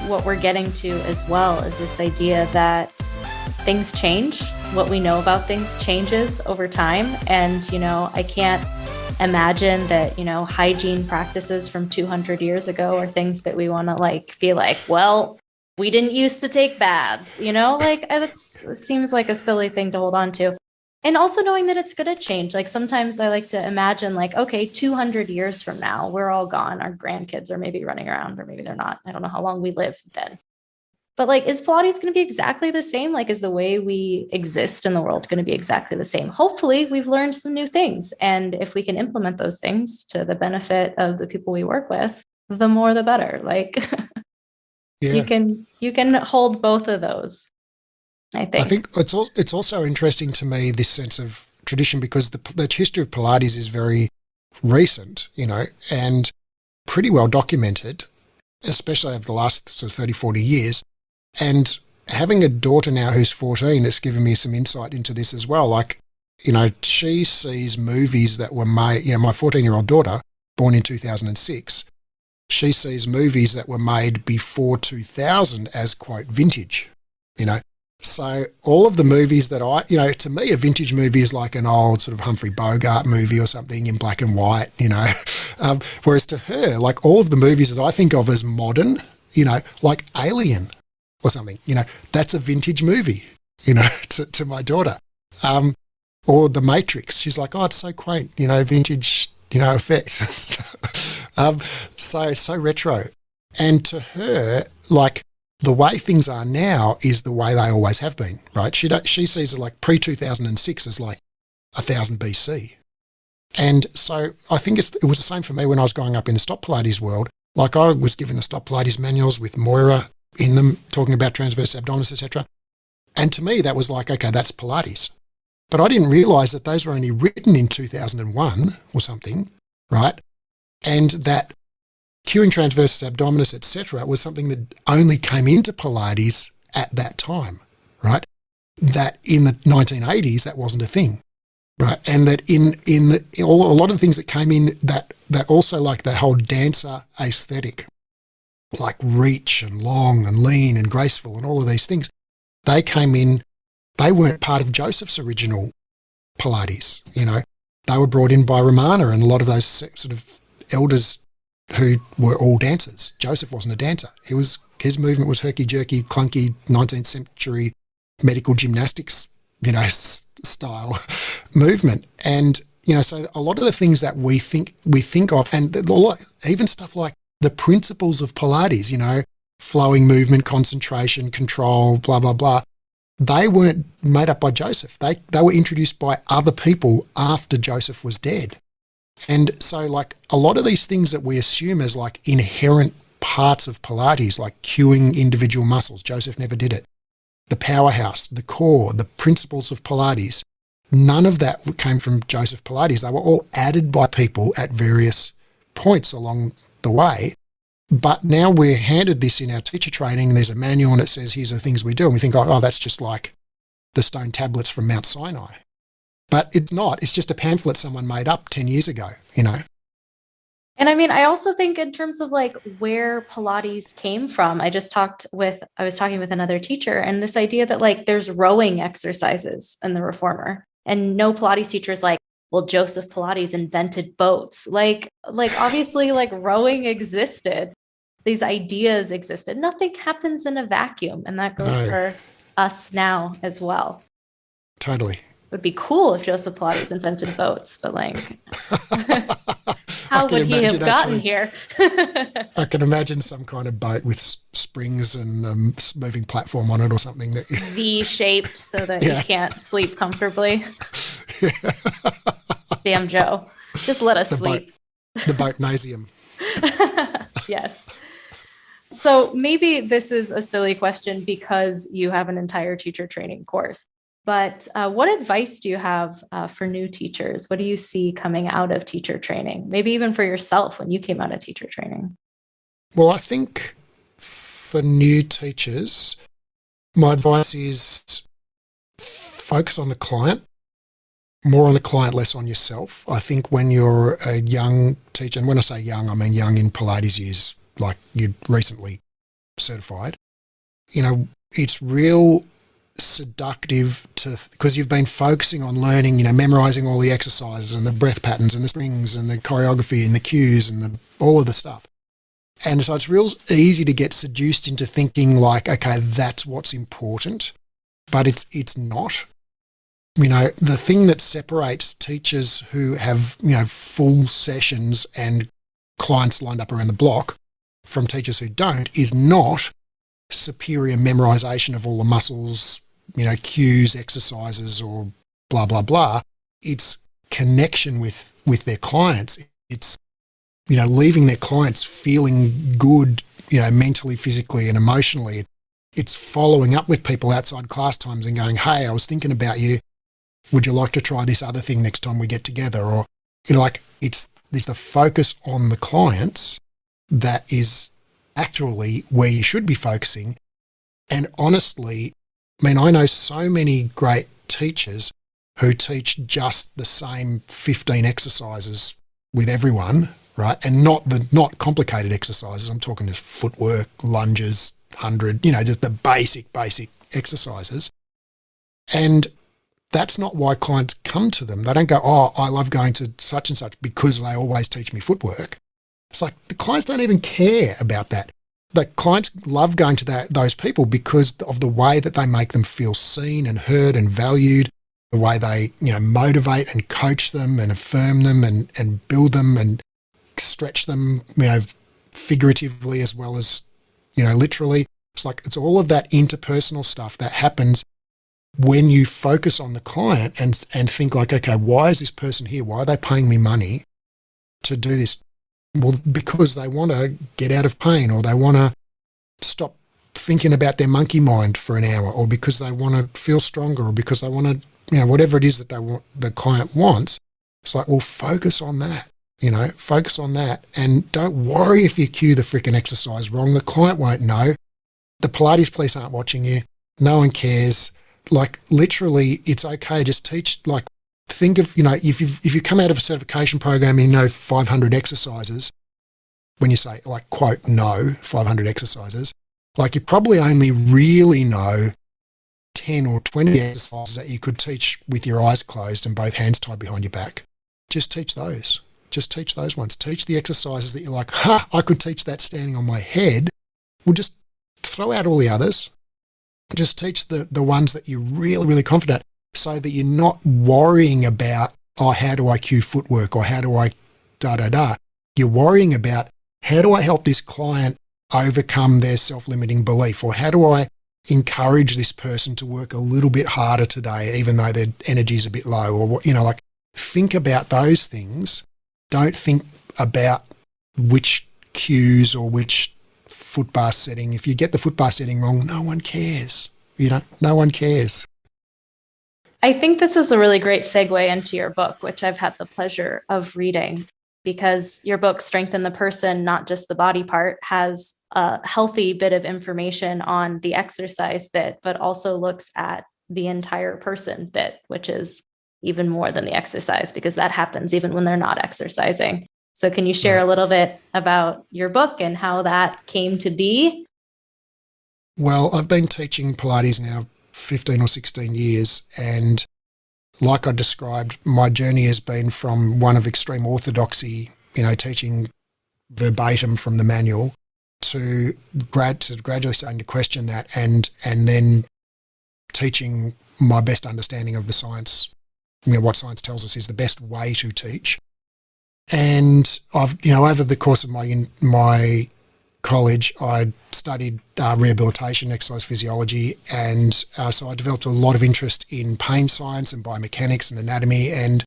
what we're getting to as well is this idea that things change. What we know about things changes over time. And, I can't imagine that, hygiene practices from 200 years ago are things that we want to be like, well, we didn't used to take baths, it seems like a silly thing to hold on to. And also knowing that it's going to change. Sometimes I like to imagine 200 years from now, we're all gone. Our grandkids are maybe running around, or maybe they're not. I don't know how long we live then. But is Pilates going to be exactly the same? Is the way we exist in the world going to be exactly the same? Hopefully we've learned some new things. And if we can implement those things to the benefit of the people we work with, the more the better. Yeah. You can hold both of those. I think it's also interesting to me, this sense of tradition, because the history of Pilates is very recent, and pretty well documented, especially over the last sort of 30, 40 years. And having a daughter now who's 14 has given me some insight into this as well. Like, she sees movies that were made, my 14-year-old daughter, born in 2006, she sees movies that were made before 2000 as, quote, vintage, So all of the movies that to me, a vintage movie is like an old sort of Humphrey Bogart movie or something in black and white, whereas to her, like all of the movies that I think of as modern, like Alien or something, that's a vintage movie, to my daughter. Or The Matrix. She's like, oh, it's so quaint, vintage, effect. So retro. And to her, like, the way things are now is the way they always have been, right? She sees it like pre-2006 as like 1000 BC. And so I think it was the same for me when I was growing up in the Stop Pilates world. Like, I was given the Stop Pilates manuals with Moira in them, talking about transverse abdominis, etc. And to me, that was like, okay, that's Pilates. But I didn't realise that those were only written in 2001 or something, right? And that cueing transversus abdominis, etc., was something that only came into Pilates at that time, right? That in the 1980s, that wasn't a thing, right? And that a lot of the things that came in, that also, like the whole dancer aesthetic, like reach and long and lean and graceful and all of these things, they came in. They weren't part of Joseph's original Pilates, They were brought in by Romana and a lot of those sort of elders who were all dancers. Joseph wasn't a dancer. His movement was herky-jerky, clunky, 19th century medical gymnastics, style movement. And, so a lot of the things that we think of, and even stuff like the principles of Pilates, flowing movement, concentration, control, blah, blah, blah, they weren't made up by Joseph. They were introduced by other people after Joseph was dead. And so, like, a lot of these things that we assume as like inherent parts of Pilates, like cueing individual muscles, Joseph never did it. The powerhouse, the core, the principles of Pilates, none of that came from Joseph Pilates. They were all added by people at various points along the way. But now we're handed this in our teacher training, and there's a manual and it says, here's the things we do. And we think, oh, that's just like the stone tablets from Mount Sinai. But it's not. It's just a pamphlet someone made up 10 years ago, And I mean, I also think in terms of like where Pilates came from, I was talking with another teacher, and this idea that like there's rowing exercises in the Reformer, and no Pilates teacher is like, well, Joseph Pilates invented boats. Like obviously like rowing existed. These ideas existed. Nothing happens in a vacuum. And that goes for us now as well. Totally. It would be cool if Joseph Pilates invented boats, but like, how would he have gotten here? I can imagine some kind of boat with springs and moving platform on it or something. That V-shaped so that you can't sleep comfortably. Damn, Joe. Just let us sleep. The boatnasium. Yes. So maybe this is a silly question because you have an entire teacher training course, but what advice do you have for new teachers? What do you see coming out of teacher training? Maybe even for yourself when you came out of teacher training? Well, I think for new teachers, my advice is focus on the client, more on the client, less on yourself. I think when you're a young teacher, and when I say young, I mean young in Pilates years, like you're recently certified, it's real seductive because you've been focusing on learning, memorizing all the exercises and the breath patterns and the springs and the choreography and the cues and all of the stuff. And so it's real easy to get seduced into thinking like, okay, that's what's important, but it's not. The thing that separates teachers who have, full sessions and clients lined up around the block from teachers who don't is not superior memorization of all the muscles, cues, exercises, or blah, blah, blah. It's connection with their clients. It's, leaving their clients feeling good, mentally, physically, and emotionally. It's following up with people outside class times and going, hey, I was thinking about you. Would you like to try this other thing next time we get together? Or, it's There's the focus on the clients that is actually where you should be focusing. And honestly, I mean, I know so many great teachers who teach just the same 15 exercises with everyone, right? And not complicated exercises. I'm talking just footwork, lunges, 100, just the basic exercises. And that's not why clients come to them. They don't go, oh, I love going to such and such because they always teach me footwork. It's like the clients don't even care about that. The clients love going to those people because of the way that they make them feel seen and heard and valued, the way they, motivate and coach them and affirm them and build them and stretch them, figuratively as well as, literally. It's like it's all of that interpersonal stuff that happens when you focus on the client and think like, okay, why is this person here? Why are they paying me money to do this? Well, because they want to get out of pain, or they want to stop thinking about their monkey mind for an hour, or because they want to feel stronger, or because they want to, whatever it is that the client wants. It's like, well, focus on that, focus on that. And don't worry if you cue the freaking exercise wrong. The client won't know. The Pilates police aren't watching you. No one cares. Like literally, it's okay. Just teach, like, think of, if you come out of a certification program and 500 exercises, when you say, like, quote, no, 500 exercises, like you probably only really know 10 or 20 exercises that you could teach with your eyes closed and both hands tied behind your back. Just teach those. Just teach those ones. Teach the exercises that you're like, I could teach that standing on my head. Well, just throw out all the others. Just teach the ones that you're really, really confident, so that you're not worrying about, how do I cue footwork, or how do I da-da-da. You're worrying about, how do I help this client overcome their self-limiting belief, or how do I encourage this person to work a little bit harder today, even though their energy is a bit low, or like think about those things. Don't think about which cues or which footbar setting. If you get the footbar setting wrong, no one cares. No one cares. I think this is a really great segue into your book, which I've had the pleasure of reading, because your book, Strengthen the Person, Not Just the Body Part, has a healthy bit of information on the exercise bit, but also looks at the entire person bit, which is even more than the exercise, because that happens even when they're not exercising. So can you share a little bit about your book and how that came to be? Well, I've been teaching Pilates now 15 or 16 years. And like I described, my journey has been from one of extreme orthodoxy, teaching verbatim from the manual, to gradually starting to question that and then teaching my best understanding of the science, what science tells us is the best way to teach. And I've, over the course of my college, I studied rehabilitation, exercise physiology, and so I developed a lot of interest in pain science and biomechanics and anatomy and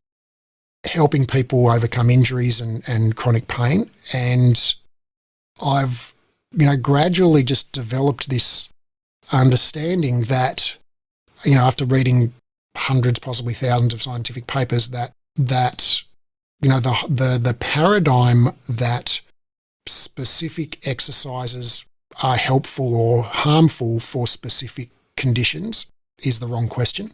helping people overcome injuries and chronic pain. And I've, gradually just developed this understanding that, after reading hundreds, possibly thousands of scientific papers, that the paradigm that specific exercises are helpful or harmful for specific conditions is the wrong question.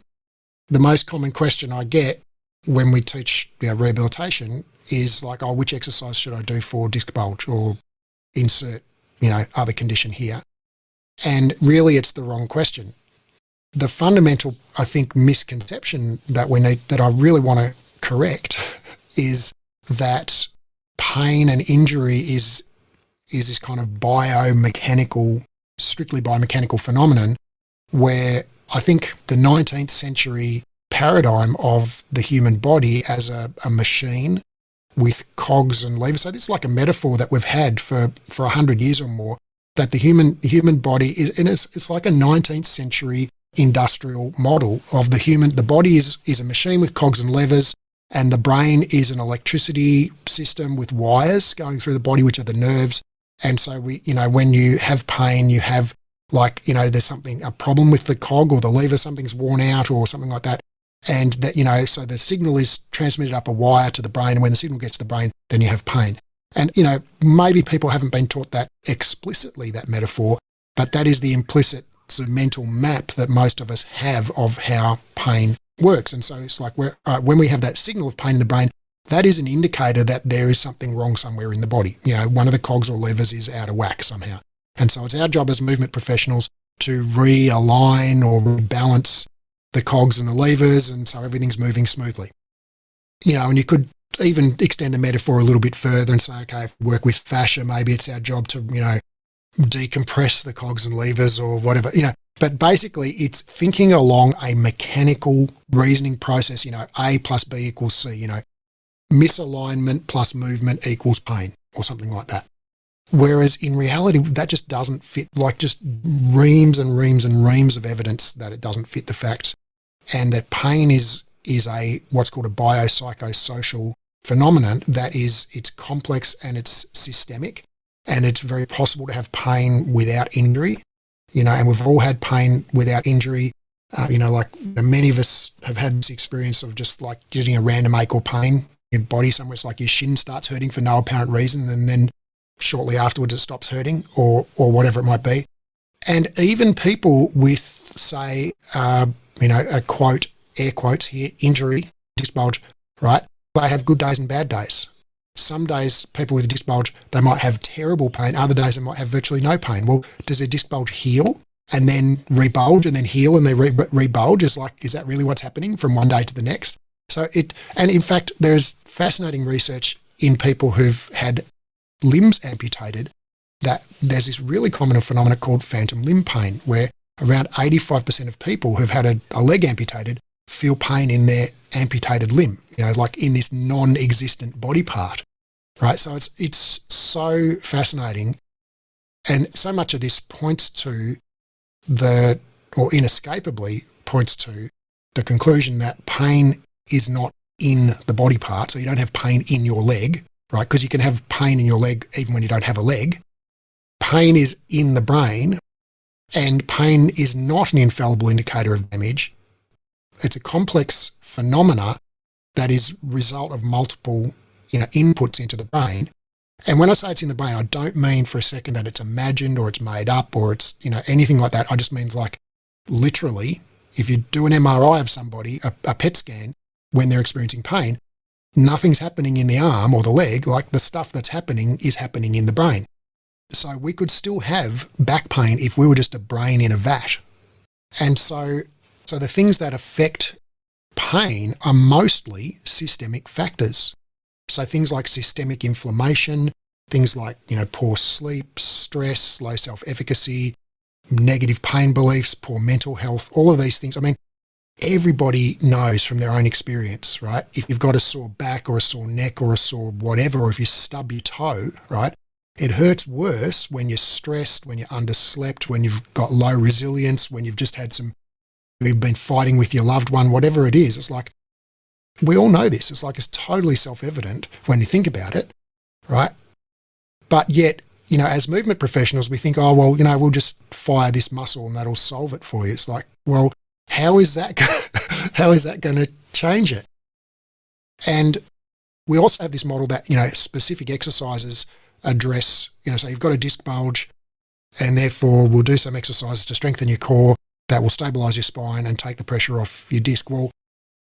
The most common question I get when we teach rehabilitation is like, which exercise should I do for disc bulge, or insert, other condition here? And really it's the wrong question. The fundamental, I think, misconception that I really want to correct is that pain and injury is this kind of strictly biomechanical phenomenon, where I think the 19th century paradigm of the human body as a machine with cogs and levers. So this is like a metaphor that we've had for 100 years or more, that the human body is, and it's like a 19th century industrial model of the body is a machine with cogs and levers, and the brain is an electricity system with wires going through the body, which are the nerves. And so when you have pain, you have there's a problem with the cog or the lever, something's worn out or something like that. And that, you know, so the signal is transmitted up a wire to the brain, and when the signal gets to the brain, then you have pain. And, you know, maybe people haven't been taught that explicitly, that metaphor, but that is the implicit sort of mental map that most of us have of how pain works. And so it's like when we have that signal of pain in the brain, that is an indicator that there is something wrong somewhere in the body. You know, one of the cogs or levers is out of whack somehow. And so it's our job as movement professionals to realign or rebalance the cogs and the levers, and so everything's moving smoothly. You know, and you could even extend the metaphor a little bit further and say, okay, if we work with fascia, maybe it's our job to, you know, decompress the cogs and levers or whatever, you know. But basically it's thinking along a mechanical reasoning process, you know, A plus B equals C, you know, misalignment plus movement equals pain or something like that. Whereas in reality, that just doesn't fit, like just reams and reams and reams of evidence that it doesn't fit the facts, and that pain is a what's called a biopsychosocial phenomenon that is, it's complex and it's systemic, and it's very possible to have pain without injury, you know, and we've all had pain without injury. You know, like many of us have had this experience of just like getting a random ache or pain in your body somewhere. It's like your shin starts hurting for no apparent reason, and then shortly afterwards it stops hurting, or whatever it might be. And even people with, say, you know, a quote, air quotes here, injury, disc bulge, right? They have good days and bad days. Some days, people with a disc bulge, they might have terrible pain. Other days, they might have virtually no pain. Well, does their disc bulge heal and then rebulge and then heal and then rebulge? Is that really what's happening from one day to the next? And in fact, there's fascinating research in people who've had limbs amputated, that there's this really common phenomenon called phantom limb pain, where around 85% of people who've had a leg amputated feel pain in their amputated limb, you know, like in this non-existent body part, right? So it's so fascinating. And so much of this points to or inescapably points to the conclusion that pain is not in the body part. So you don't have pain in your leg, right? Because you can have pain in your leg even when you don't have a leg. Pain is in the brain, and pain is not an infallible indicator of damage. It's a complex phenomena that is result of multiple, you know, inputs into the brain. And when I say it's in the brain, I don't mean for a second that it's imagined or it's made up or it's, you know, anything like that. I just mean like literally, if you do an MRI of somebody, a PET scan, when they're experiencing pain, nothing's happening in the arm or the leg. Like the stuff that's happening is happening in the brain. So we could still have back pain if we were just a brain in a vat. And so the things that affect pain are mostly systemic factors. So things like systemic inflammation, things like, you know, poor sleep, stress, low self-efficacy, negative pain beliefs, poor mental health, all of these things. I mean, everybody knows from their own experience, right? If you've got a sore back or a sore neck or a sore whatever, or if you stub your toe, right? It hurts worse when you're stressed, when you're underslept, when you've got low resilience, when you've just had you've been fighting with your loved one, whatever it is. It's like, we all know this. It's like, it's totally self-evident when you think about it, right? But yet, you know, as movement professionals, we think, oh, well, you know, we'll just fire this muscle and that'll solve it for you. It's like, well, how is that going to change it? And we also have this model that, you know, specific exercises address, you know, so you've got a disc bulge and therefore we'll do some exercises to strengthen your core that will stabilize your spine and take the pressure off your disc. Well,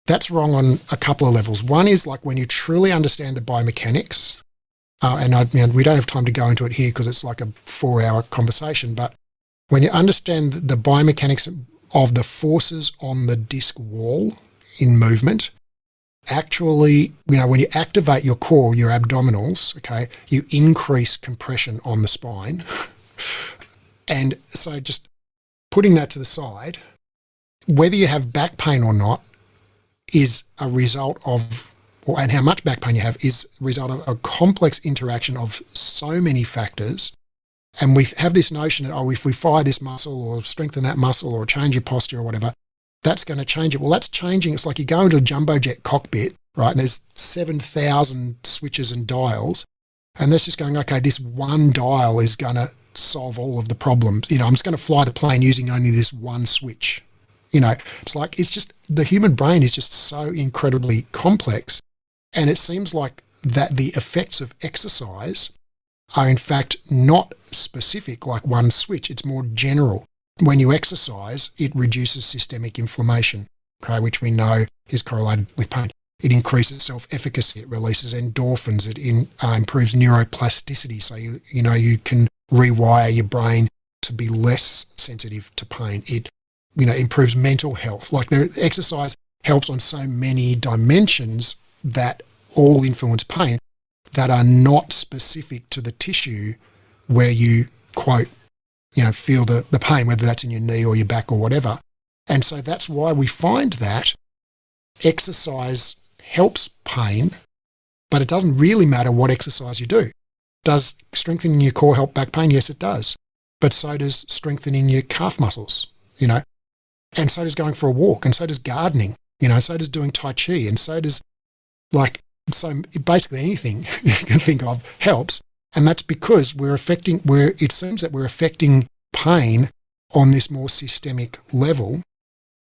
that's wrong on a couple of levels. One is like when you truly understand the biomechanics, and we don't have time to go into it here because it's like a 4-hour conversation, but when you understand the biomechanics of the forces on the disc wall in movement, actually, you know, when you activate your core, your abdominals, okay, you increase compression on the spine. And so just putting that to the side, whether you have back pain or not is a result of, and how much back pain you have is a result of a complex interaction of so many factors. And we have this notion that, oh, if we fire this muscle or strengthen that muscle or change your posture or whatever, that's going to change it. Well, that's changing. It's like you go into a jumbo jet cockpit, right? And there's 7,000 switches and dials. And that's just going, okay, this one dial is going to solve all of the problems. You know, I'm just going to fly the plane using only this one switch. It's like, it's just, the human brain is just so incredibly complex. And it seems like that the effects of exercise are in fact not specific like one switch. It's more general. When you exercise, it reduces systemic inflammation, okay, which we know is correlated with pain. It increases self-efficacy. It releases endorphins. It improves neuroplasticity. So, you can rewire your brain to be less sensitive to pain. It, improves mental health. Like, exercise helps on so many dimensions that all influence pain that are not specific to the tissue where you, quote, feel the pain, whether that's in your knee or your back or whatever. And so that's why we find that exercise helps pain, but it doesn't really matter what exercise you do. Does strengthening your core help back pain? Yes, it does. But so does strengthening your calf muscles, and so does going for a walk, and so does gardening, so does doing Tai Chi, and so does so basically anything you can think of helps. And that's because it seems that we're affecting pain on this more systemic level.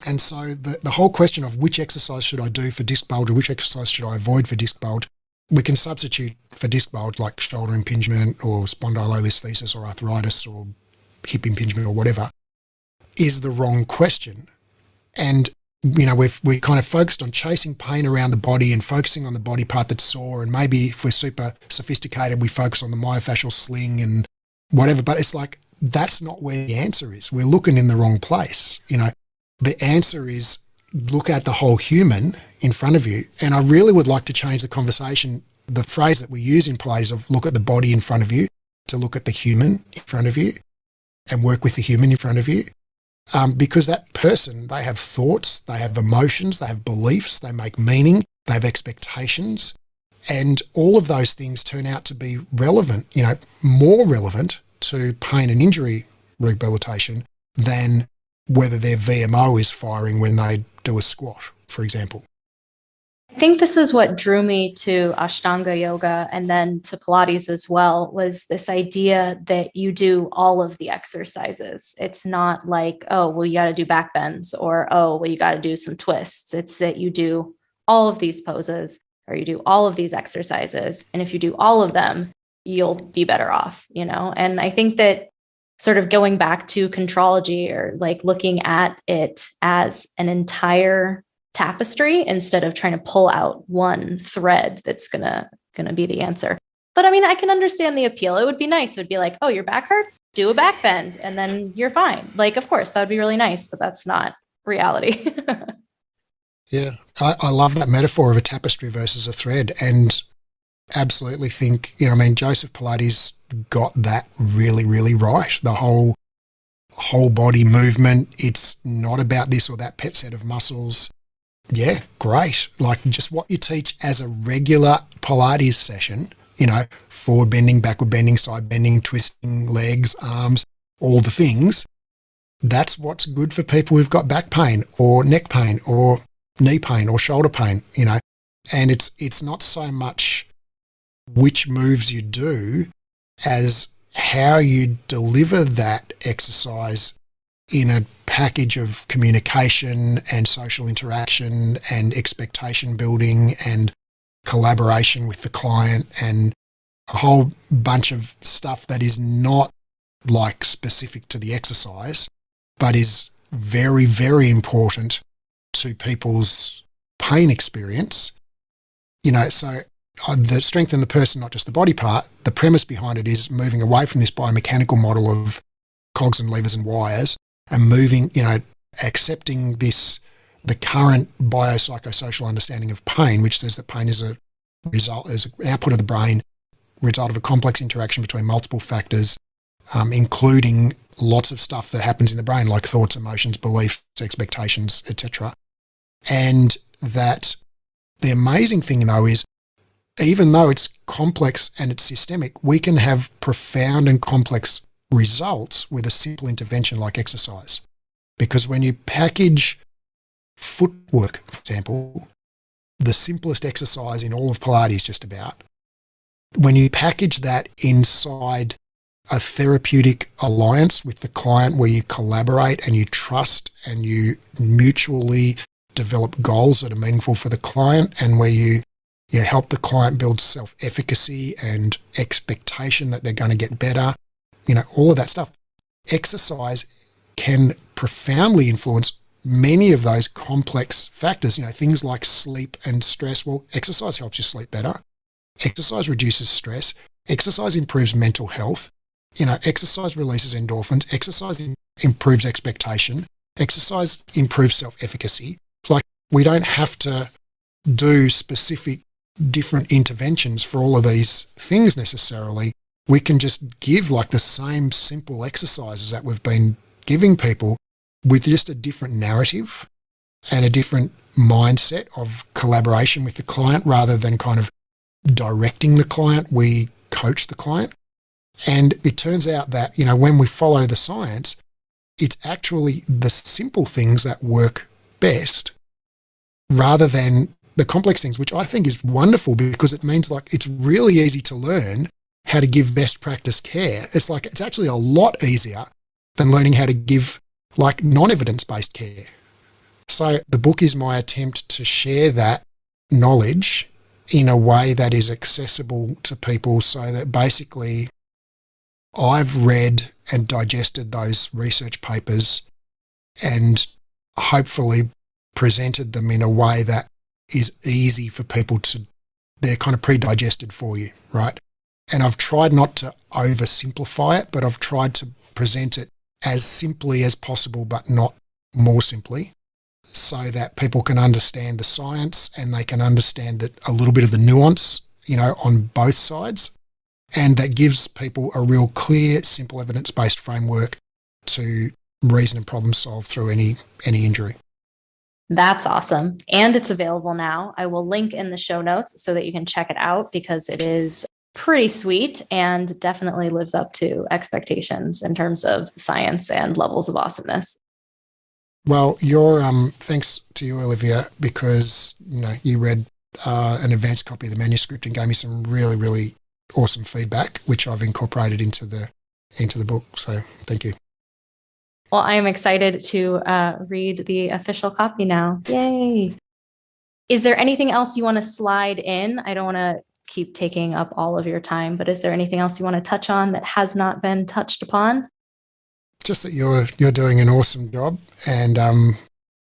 And so the whole question of which exercise should I do for disc bulge or which exercise should I avoid for disc bulge, we can substitute for disc bulge like shoulder impingement or spondylolisthesis or arthritis or hip impingement or whatever, is the wrong question. And we're kind of focused on chasing pain around the body and focusing on the body part that's sore, and maybe if we're super sophisticated, we focus on the myofascial sling and whatever. But it's like, that's not where the answer is. We're looking in the wrong place. The answer is look at the whole human in front of you. And I really would like to change the conversation, the phrase that we use in Pilates of look at the body in front of you, to look at the human in front of you and work with the human in front of you. Because that person, they have thoughts, they have emotions, they have beliefs, they make meaning, they have expectations, and all of those things turn out to be relevant, more relevant to pain and injury rehabilitation than whether their VMO is firing when they do a squat, for example. I think this is what drew me to Ashtanga yoga and then to Pilates as well, was this idea that you do all of the exercises. It's not like, oh, well, you got to do back bends, or, oh, well, you got to do some twists. It's that you do all of these poses, or you do all of these exercises. And if you do all of them, you'll be better off, And I think that sort of going back to contrology, or like looking at it as an entire tapestry instead of trying to pull out one thread that's gonna be the answer. But I mean, I can understand the appeal. It would be nice. It would be like, oh, your back hurts? Do a back bend and then you're fine. Like, of course, that would be really nice, but that's not reality. Yeah, I love that metaphor of a tapestry versus a thread, and absolutely think, Joseph Pilates got that really, really right. The whole body movement. It's not about this or that pet set of muscles. Yeah, great. Like just what you teach as a regular Pilates session, forward bending, backward bending, side bending, twisting, legs, arms, all the things. That's what's good for people who've got back pain or neck pain or knee pain or shoulder pain, And it's not so much which moves you do as how you deliver that exercise in a package of communication and social interaction and expectation building and collaboration with the client and a whole bunch of stuff that is not like specific to the exercise, but is very, very important to people's pain experience. So the strength in the person, not just the body part, the premise behind it is moving away from this biomechanical model of cogs and levers and wires and moving, accepting the current biopsychosocial understanding of pain, which says that pain is an output of the brain, result of a complex interaction between multiple factors, including lots of stuff that happens in the brain, like thoughts, emotions, beliefs, expectations, etc. And that the amazing thing, though, is even though it's complex and it's systemic, we can have profound and complex results with a simple intervention like exercise. Because when you package footwork, for example, the simplest exercise in all of Pilates just about, when you package that inside a therapeutic alliance with the client where you collaborate and you trust and you mutually develop goals that are meaningful for the client, and where you help the client build self-efficacy and expectation that they're going to get better, all of that stuff. Exercise can profoundly influence many of those complex factors, things like sleep and stress. Well, exercise helps you sleep better. Exercise reduces stress. Exercise improves mental health. Exercise releases endorphins. Exercise improves expectation. Exercise improves self-efficacy. It's like we don't have to do specific different interventions for all of these things necessarily. We can just give like the same simple exercises that we've been giving people with just a different narrative and a different mindset of collaboration with the client rather than kind of directing the client. We coach the client. And it turns out that, when we follow the science, it's actually the simple things that work best rather than the complex things, which I think is wonderful because it means like it's really easy to learn how to give best practice care. It's actually a lot easier than learning how to give like non-evidence-based care. So the book is my attempt to share that knowledge in a way that is accessible to people so that basically I've read and digested those research papers and hopefully presented them in a way that is easy for people to, they're kind of pre-digested for you, right? And I've tried not to oversimplify it, but I've tried to present it as simply as possible, but not more simply, so that people can understand the science and they can understand that a little bit of the nuance, on both sides. And that gives people a real clear, simple evidence-based framework to reason and problem solve through any injury. That's awesome. And it's available now. I will link in the show notes so that you can check it out because it is pretty sweet and definitely lives up to expectations in terms of science and levels of awesomeness. Well, thanks to you, Olivia, because, you read an advanced copy of the manuscript and gave me some really, really awesome feedback, which I've incorporated into the book. So thank you. Well, I am excited to read the official copy now. Yay. Is there anything else you want to slide in? I don't want to keep taking up all of your time, but is there anything else you want to touch on that has not been touched upon? Just that you're doing an awesome job. And,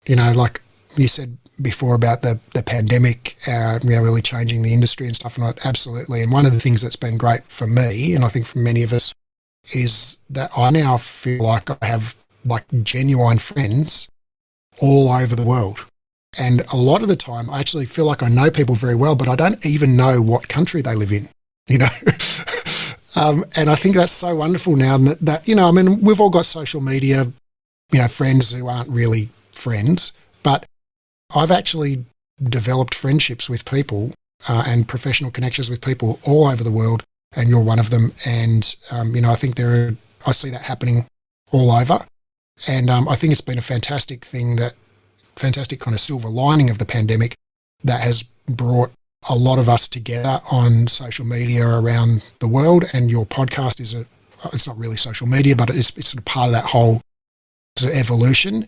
like you said before about the pandemic, really changing the industry and stuff, and absolutely. And one of the things that's been great for me, and I think for many of us, is that I now feel like I have like genuine friends all over the world. And a lot of the time I actually feel like I know people very well, but I don't even know what country they live in, and I think that's so wonderful now that we've all got social media, friends who aren't really friends, but I've actually developed friendships with people and professional connections with people all over the world, and you're one of them. And, I think I see that happening all over. And I think it's been a fantastic kind of silver lining of the pandemic that has brought a lot of us together on social media around the world. And your podcast it's not really social media, but it's sort of part of that whole sort of evolution.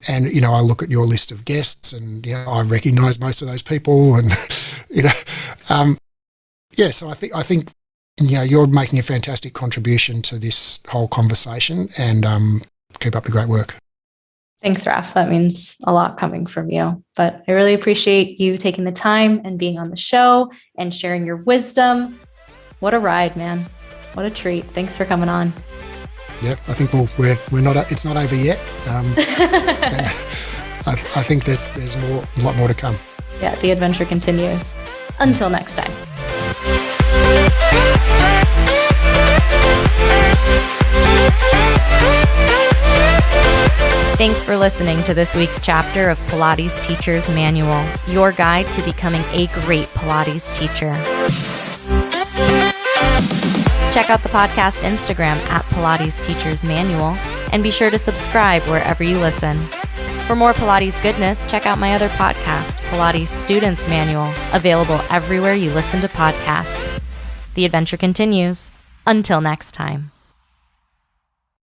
And, I look at your list of guests and, I recognize most of those people and, so I think, you're making a fantastic contribution to this whole conversation, and keep up the great work. Thanks, Raph. That means a lot coming from you, but I really appreciate you taking the time and being on the show and sharing your wisdom. What a ride, man. What a treat. Thanks for coming on. Yeah, I think we're not. It's not over yet. And I think there's a lot more to come. Yeah, the adventure continues. Until next time. Thanks for listening to this week's chapter of Pilates Teacher's Manual, your guide to becoming a great Pilates teacher. Check out the podcast Instagram at Pilates Teacher's Manual, and be sure to subscribe wherever you listen. For more Pilates goodness, check out my other podcast, Pilates Student's Manual, available everywhere you listen to podcasts. The adventure continues. Until next time.